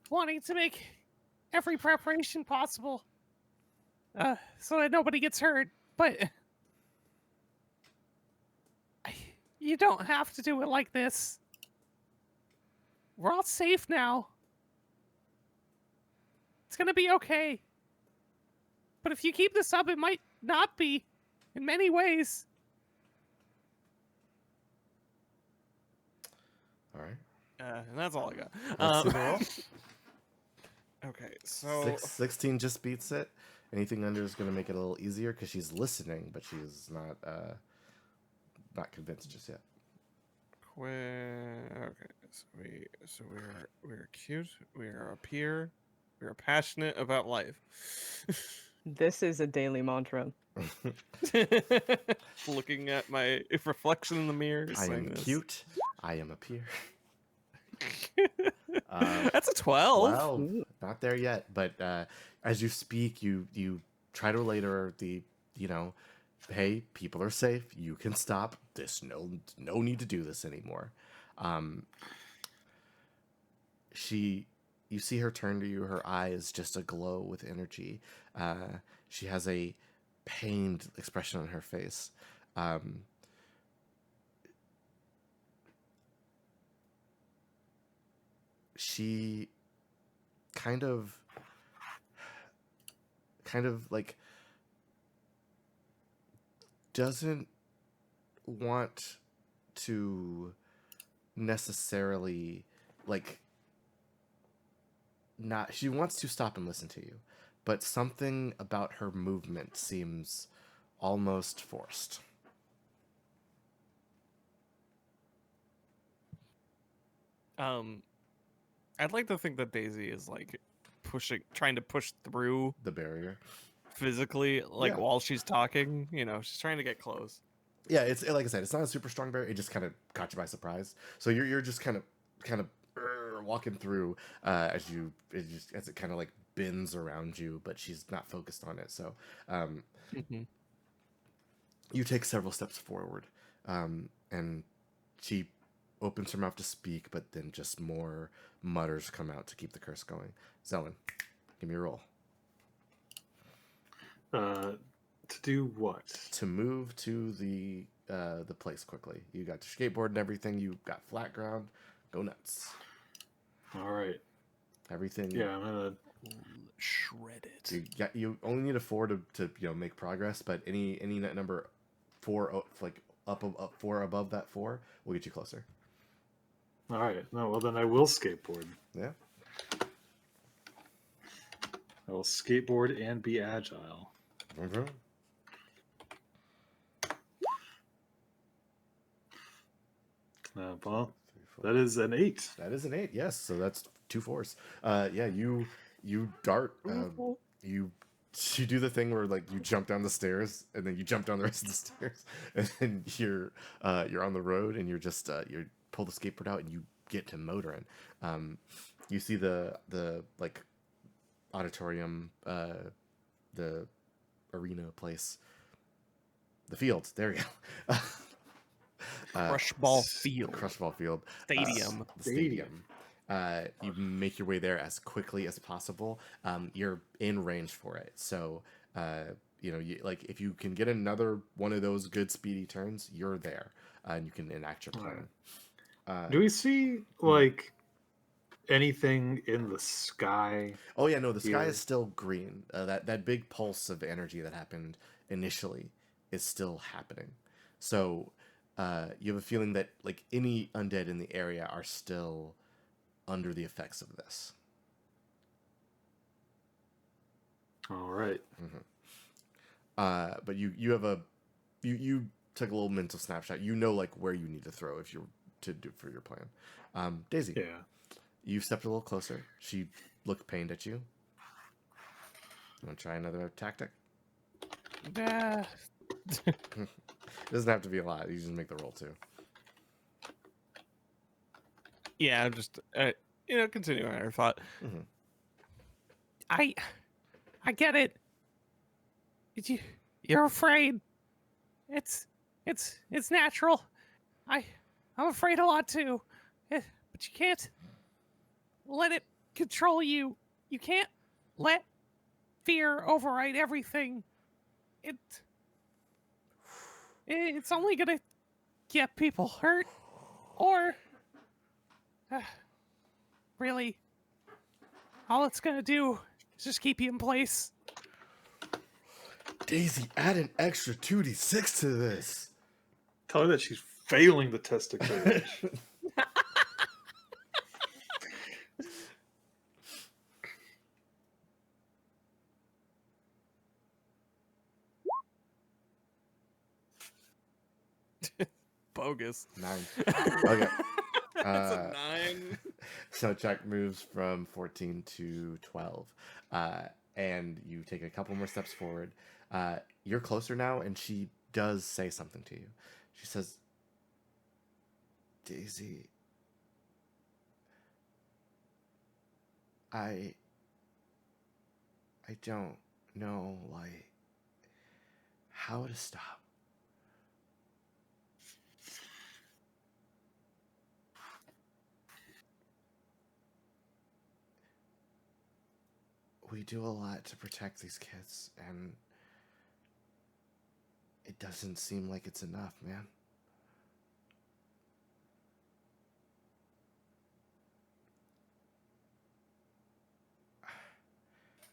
wanting to make every preparation possible. So that nobody gets hurt, but you don't have to do it like this. We're all safe now. It's gonna be okay. But if you keep this up, it might not be in many ways. All right. And that's all I got. Let's see the roll. Okay, so 16 just beats it. Anything under is going to make it a little easier because she's listening, but she's not convinced just yet. Okay, so we're cute. We are up here. We are passionate about life. This is a daily mantra. Looking at my reflection in the mirror. I am saying this. cute. I am up here. That's a 12. Well, Ooh. not there yet, but as you speak, you try to relay to her hey, people are safe. You can stop. There's no need to do this anymore. You see her turn to you. Her eye is just aglow with energy. She has a pained expression on her face. She kind of like doesn't want to necessarily like not she wants to stop and listen to you, but something about her movement seems almost forced. I'd like to think that Daisy is like trying to push through The barrier. physically, like Yeah. while she's talking. She's trying to get close. Yeah, it's like I said, it's not a super strong barrier. It just kind of caught you by surprise. So you're just kind of walking through as it kind of like bends around you, but she's not focused on it. So you take several steps forward, and she opens her mouth to speak, but then just more mutters come out to keep the curse going. Zelen, give me a roll. To do what? To move to the place quickly. You got your skateboard and everything. You got flat ground. Go nuts. All right. Everything. Yeah, I'm gonna. Shred it. You only need a 4 to make progress, but any net number 4 like up 4 above that 4 will get you closer. All right. No, well then I will skateboard. Yeah. I will skateboard and be agile. Mm-hmm. Well, that is an 8. That is an 8. Yes, so that's 2 4s. Yeah, you dart. You do the thing where like you jump down the stairs and then you jump down the rest of the stairs, and then you're on the road and you're just you pull the skateboard out and you get to motoring. You see the like auditorium, the arena place, the field. There we go. Crush Ball Field. Crush Ball Field. Stadium. The stadium. You make your way there as quickly as possible. You're in range for it, so like if you can get another one of those good speedy turns, you're there, and you can enact your plan. Do we see like anything in the sky? Oh yeah, no, the sky here? is still green. That big pulse of energy that happened initially is still happening. So you have a feeling that like any undead in the area are still under the effects of this. All right. But you have a you took a little mental snapshot. You know like where you need to throw if you're to do for your plan. Daisy, Yeah. you stepped a little closer. She looked pained at you. You want to try another tactic? Uh, It doesn't have to be a lot. You just make the roll too. Yeah, just continuing our thought. I get it. You're afraid. It's natural. I'm afraid a lot too. But you can't let it control you. You can't let fear override everything. It's only gonna get people hurt, or really, all it's gonna do is just keep you in place. Daisy, add an extra 2d6 to this. Tell her that she's failing the test of courage. Bogus. 9. Okay. That's a 9. So Chuck moves from 14 to 12. And you take a couple more steps forward. You're closer now, and she does say something to you. She says, Daisy, I don't know, like, how to stop. We do a lot to protect these kids, and it doesn't seem like it's enough, man.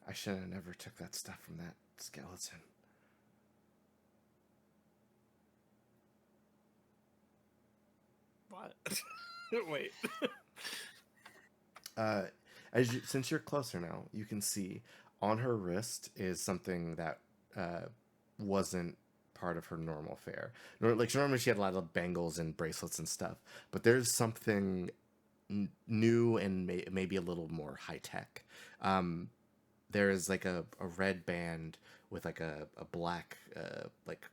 I should have never took that stuff from that skeleton. What? Wait. Since you're closer now, you can see on her wrist is something that wasn't part of her normal fare. Like normally she had a lot of bangles and bracelets and stuff, but there's something new and maybe a little more high tech. There is like a red band with like a black like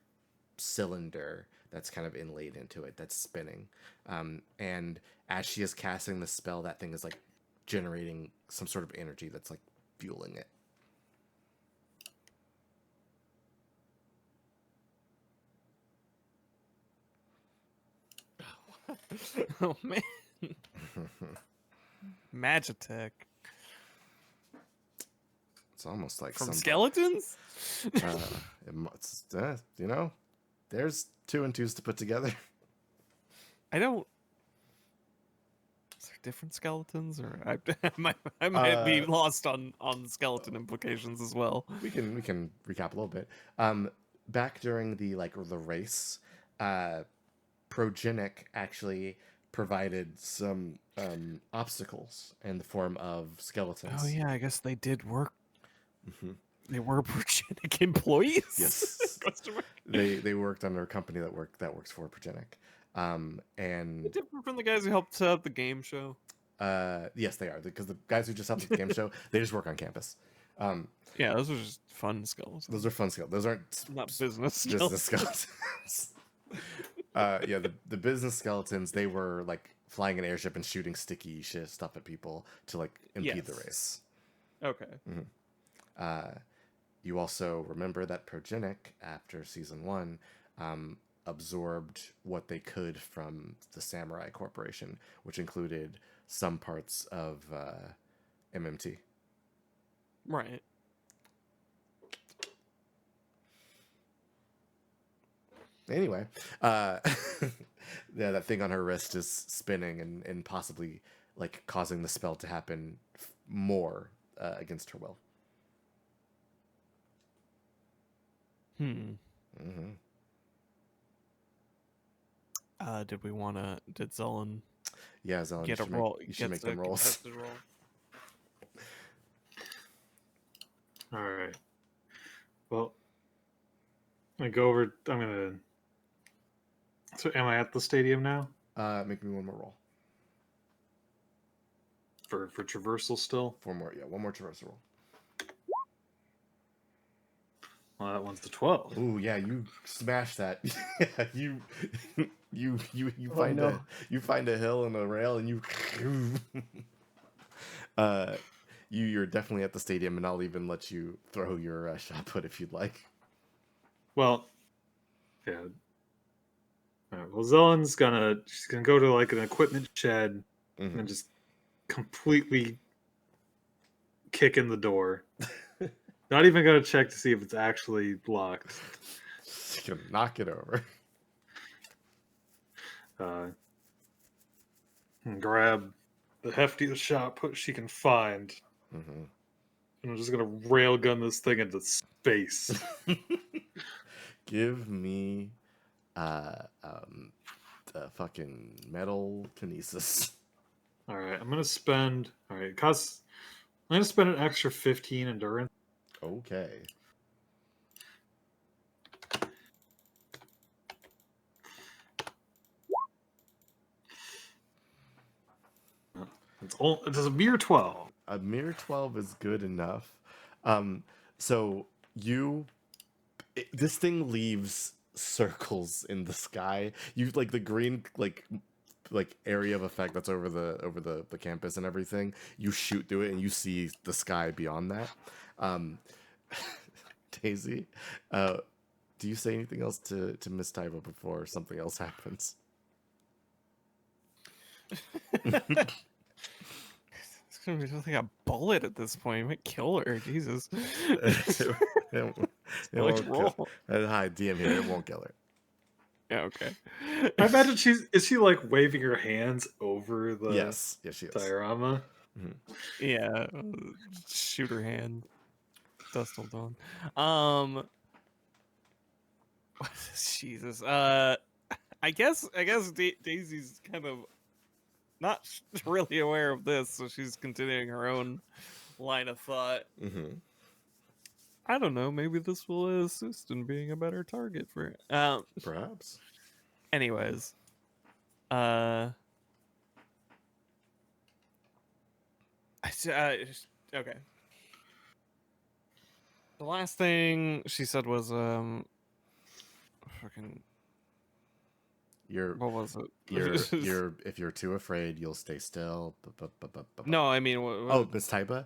cylinder that's kind of inlaid into it that's spinning. And as she is casting the spell, that thing is like generating some sort of energy that's like fueling it. Oh man. Magitech. It's almost like From some skeletons? it's, you know, there's 2 and 2s to put together. I don't. Is there different skeletons, or I might be lost on skeleton implications as well. We can recap a little bit. Back during the race, Progenic actually provided some obstacles in the form of skeletons. Oh yeah, I guess they did work. hmm They were Progenic employees. Yes. Question mark. They worked under a company that works for Progenic. And Different from the guys who helped set up the game show. yes, they are, because the guys who just helped with the game show, they just work on campus. Yeah, those are just fun skeletons. Those are fun skeletons. Those aren't Not business business skeletons. skeletons. Yeah, the business skeletons, they were like flying an airship and shooting sticky shit stuff at people to like impede the Yes. race. Okay. You also remember that Progenic, after season 1, absorbed what they could from the Samurai Corporation, which included some parts of MMT. Right. Anyway, yeah, that thing on her wrist is spinning and possibly like causing the spell to happen more against her will. Hmm. Mm-hmm. Did we want to? Did Zelen Yeah, Zelen, get you a should roll? Make, you should make them rolls. Roll. All right. Well, I go over. I'm gonna. So, am I at the stadium now Make me one more roll. for traversal still? Four more. Yeah, one more traversal roll. Well, that one's the 12. Ooh, yeah, you smash that. Yeah, you Oh, find no. you find a hill and a rail, and you you're definitely at the stadium, and I'll even let you throw your shot put if you'd like. Well, yeah. All right, well, she's gonna go to like an equipment shed Mhm. and just completely kick in the door. Not even gonna check to see if it's actually locked. Just gonna knock it over. And grab the heftiest shot put she can find, hmm and I'm just gonna railgun this thing into space. Give me fucking metal kinesis. All right, I'm gonna spend. All right, cause I'm gonna spend an extra 15 endurance. Okay. It's a mere 12. A mere 12 is good enough. So this thing leaves circles in the sky. You like the green like area of effect that's over the campus and everything. You shoot through it and you see the sky beyond that. Um, Daisy, do you say anything else to Miss Taiba before something else happens? It's gonna be like a bullet at this point. You might kill her. Jesus. it Like, won't kill. roll. Hi, DM here. It won't kill her. Yeah. Okay. I imagine is she like waving her hands over the Yes, she is. diorama? Yeah. Shoot her hand. Dust till dawn. Jesus. I guess Daisy's kind of not really aware of this, so she's continuing her own line of thought. Mm-hmm. I don't know. Maybe this will assist in being a better target for it. Perhaps. Anyways, okay. The last thing she said was fucking You're what was it? you're if you're too afraid, you'll stay still. No, I mean Oh, Miss Taiba.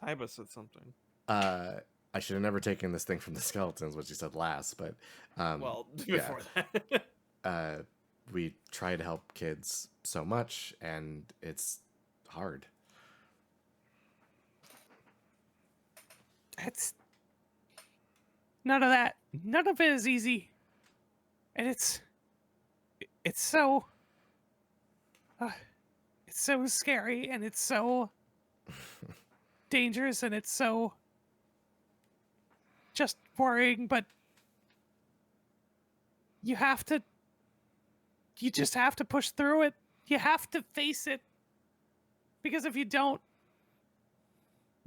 Taiba said something. I should have never taken this thing from the skeletons, what she said last, but Well, yeah. before that. We try to help kids so much, and it's hard. It's none of that. None of it is easy, and it's so it's so scary, and it's so dangerous, and it's so just worrying. But you just have to push through it. You have to face it, because if you don't,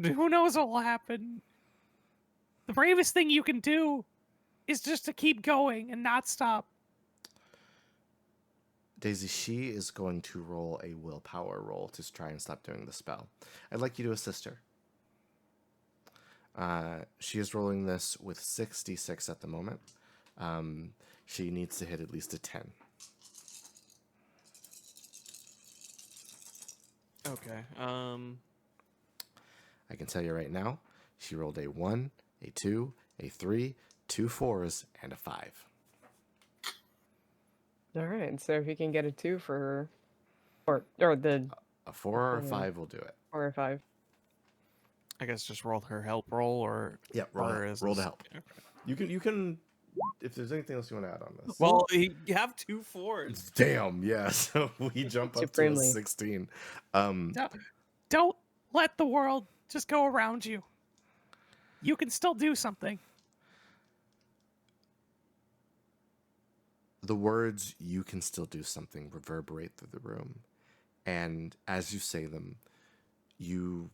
who knows what will happen. The bravest thing you can do is just to keep going and not stop. Daisy, she is going to roll a willpower roll to try and stop doing the spell. I'd like you to assist her. She is rolling this with 66 at the moment. She needs to hit at least a 10. Okay. I can tell you right now, she rolled a 1, a 2, a 3, 2 4s, and a 5. All right, so if you can get a 2 for her, or the A 4 or a 5 will do it. 4 or 5. I guess just roll her help roll, or Yeah, roll or to, is roll to this- help. okay. You can. If there's anything else you want to add on this. Well, you have 2 4s. Damn, yeah. So we jump up to a Supremely. 16. Don't let the world just go around you. You can still do something. The words "you can still do something" reverberate through the room, and as you say them, you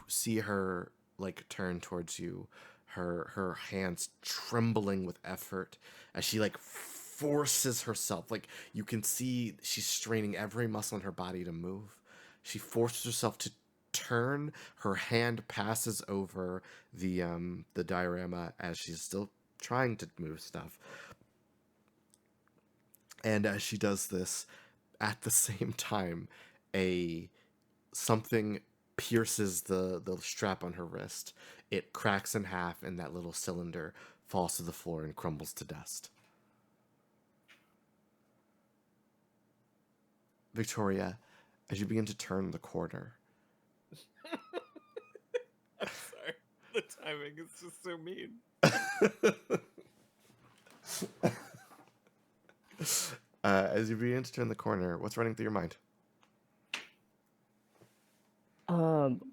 see her like turn towards you, her hands trembling with effort as she like forces herself. Like you can see she's straining every muscle in her body to move. She forces herself to turn. Her hand passes over the diorama as she's still trying to move stuff. And as she does this, at the same time, a something pierces the strap on her wrist. It cracks in half, and that little cylinder falls to the floor and crumbles to dust. Victoria, as you begin to turn the corner, I'm sorry. The timing is just so mean. as you begin to turn the corner, what's running through your mind?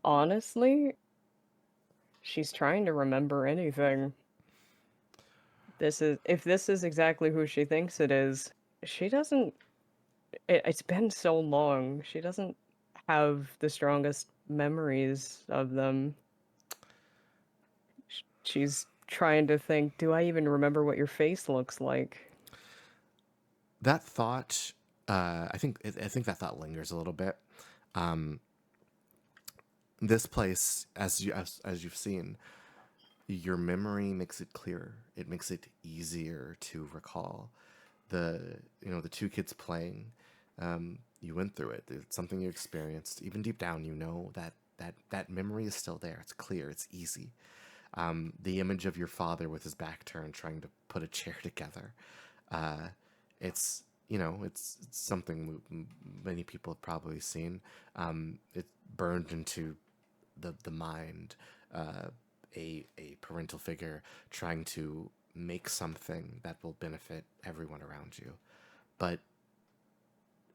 Honestly, she's trying to remember anything. If this is exactly who she thinks it is, she doesn't. It's been so long. She doesn't have the strongest memories of them. She's trying to think, do I even remember what your face looks like? That thought, I think that thought lingers a little bit. This place, as you've seen, your memory makes it clearer. It makes it easier to recall. The two kids playing, you went through it. It's something you experienced. Even deep down, you know that memory is still there. It's clear. It's easy. The image of your father with his back turned, trying to put a chair together. It's it's something many people have probably seen. It's burned into the mind. A parental figure trying to make something that will benefit everyone around you. But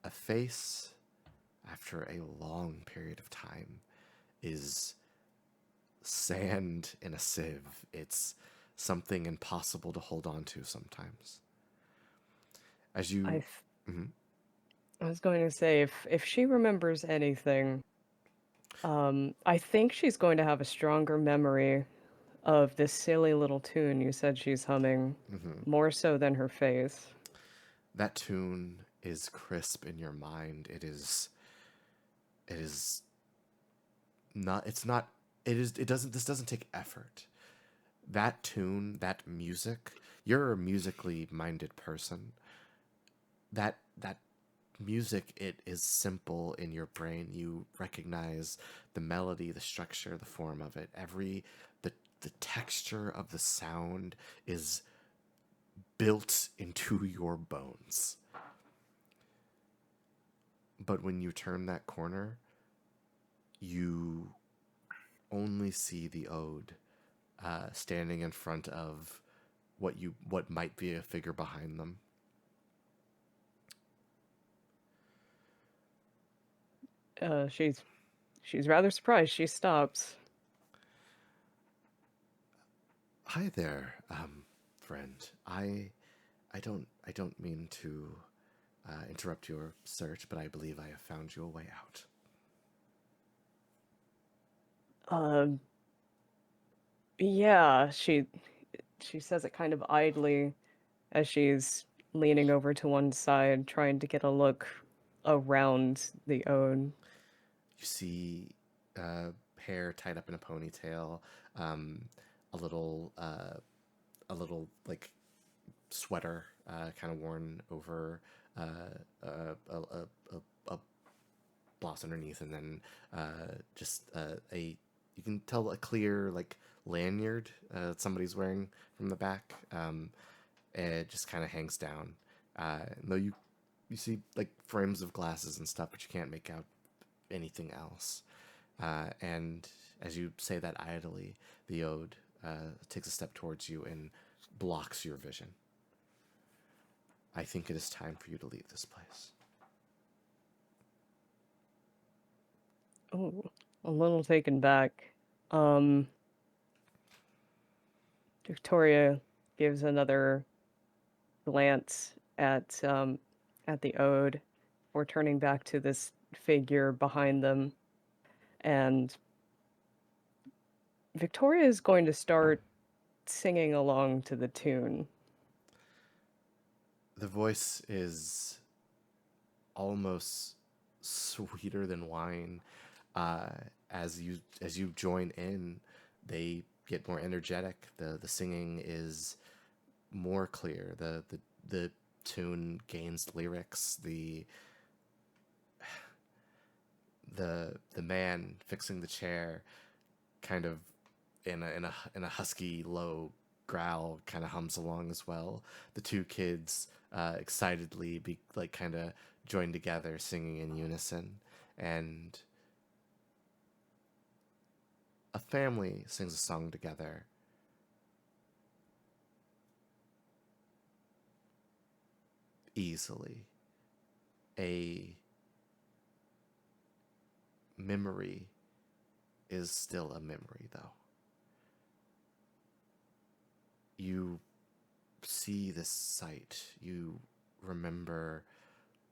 a face, after a long period of time, is sand in a sieve. It's something impossible to hold on to sometimes. As you... I Mhm. was going to say, if she remembers anything, I think she's going to have a stronger memory of this silly little tune you said she's humming, more so than her face. That tune is crisp in your mind. It is not, it's not, it doesn't, this doesn't take effort. That tune, that music, you're a musically minded person. That music, it is simple in your brain. You recognize the melody, the structure, the form of it. The texture of the sound is built into your bones. But when you turn that corner, you only see the ode standing in front of what might be a figure behind them. She's rather surprised. She stops. Hi there, friend. I don't mean to interrupt your search, but I believe I have found you a way out. Yeah, she says it kind of idly as she's leaning over to one side, trying to get a look around the ode. You see hair tied up in a ponytail, a little like sweater kind of worn over a blouse underneath, and then just you can tell a clear like lanyard somebody's wearing from the back. It just kind of hangs down. Though you see like frames of glasses and stuff, but you can't make out anything else. And as you say that idly, the ode takes a step towards you and blocks your vision. I think it is time for you to leave this place. Oh, a little taken back. Victoria gives another glance at the ode before turning back to this figure behind them, and Victoria is going to start singing along to the tune. The voice is almost sweeter than wine. As you join in, they get more energetic. The singing is more clear. The tune gains lyrics. The man fixing the chair, kind of in a husky low growl, kind of hums along as well. The two kids excitedly kind of join together, singing in unison, and a family sings a song together. Easily. A memory is still a memory, though. You see this sight, you remember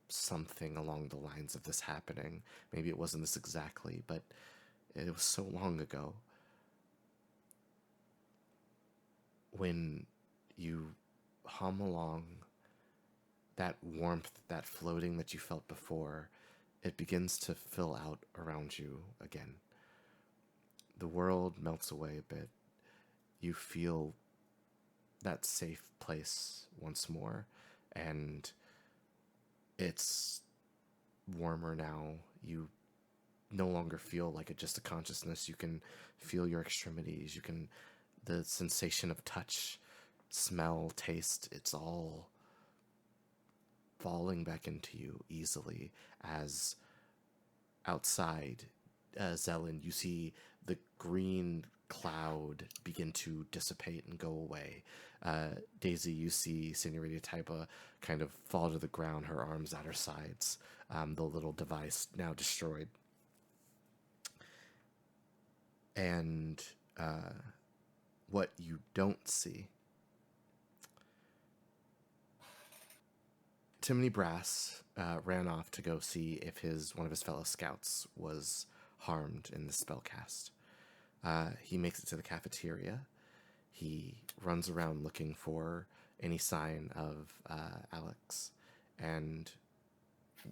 something along the lines of this happening. Maybe it wasn't this exactly, but it was so long ago. When you hum along, that warmth, that floating that you felt before, it begins to fill out around you again. The world melts away a bit. You feel that safe place once more, and it's warmer now. You no longer feel like it's just a consciousness. You can feel your extremities. You can, the sensation of touch, smell, taste, it's all falling back into you easily. As outside, Zelen, you see the green cloud begin to dissipate and go away. Daisy, you see Senorita Taiba kind of fall to the ground, her arms at her sides, the little device now destroyed. And what you don't see, Timony Brass ran off to go see if one of his fellow scouts was harmed in the spellcast. He makes it to the cafeteria. He runs around looking for any sign of Alex, and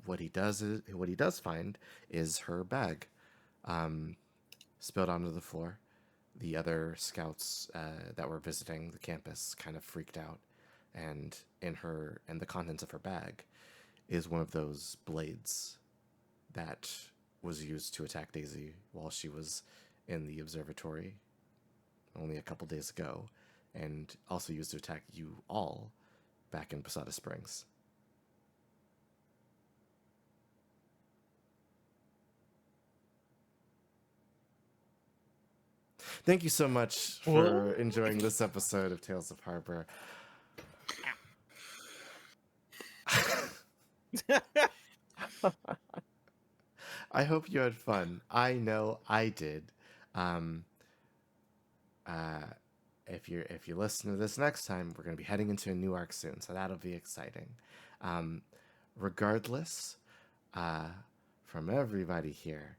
what he does find is her bag, spilled onto the floor. The other scouts that were visiting the campus kind of freaked out, and in the contents of her bag is one of those blades that was used to attack Daisy while she was in the observatory only a couple days ago, and also used to attack you all back in Posada Springs. Thank you so much for enjoying this episode of Tales of Harbor. I hope you had fun. I know I did. If you listen to this next time, we're going to be heading into a new arc soon, so that'll be exciting. Regardless, from everybody here,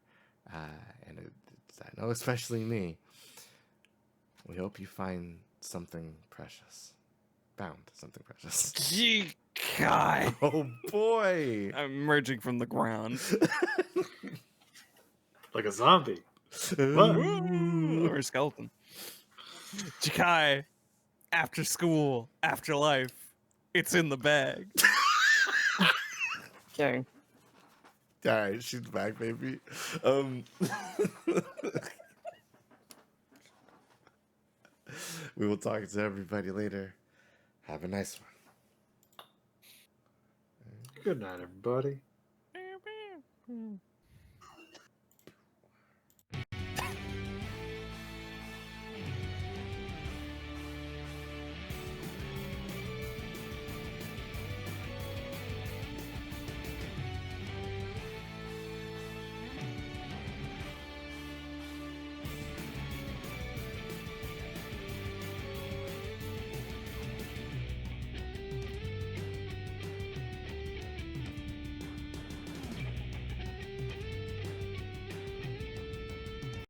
and I know especially me, we hope you find something precious. Found something precious. Jikai! Oh boy! I'm emerging from the ground. Like a zombie. Woo! Or a skeleton. Jikai, after school, after life, it's in the bag. Okay. All right, she's back, baby. We will talk to everybody later. Have a nice one. Good night, everybody. Pew, pew.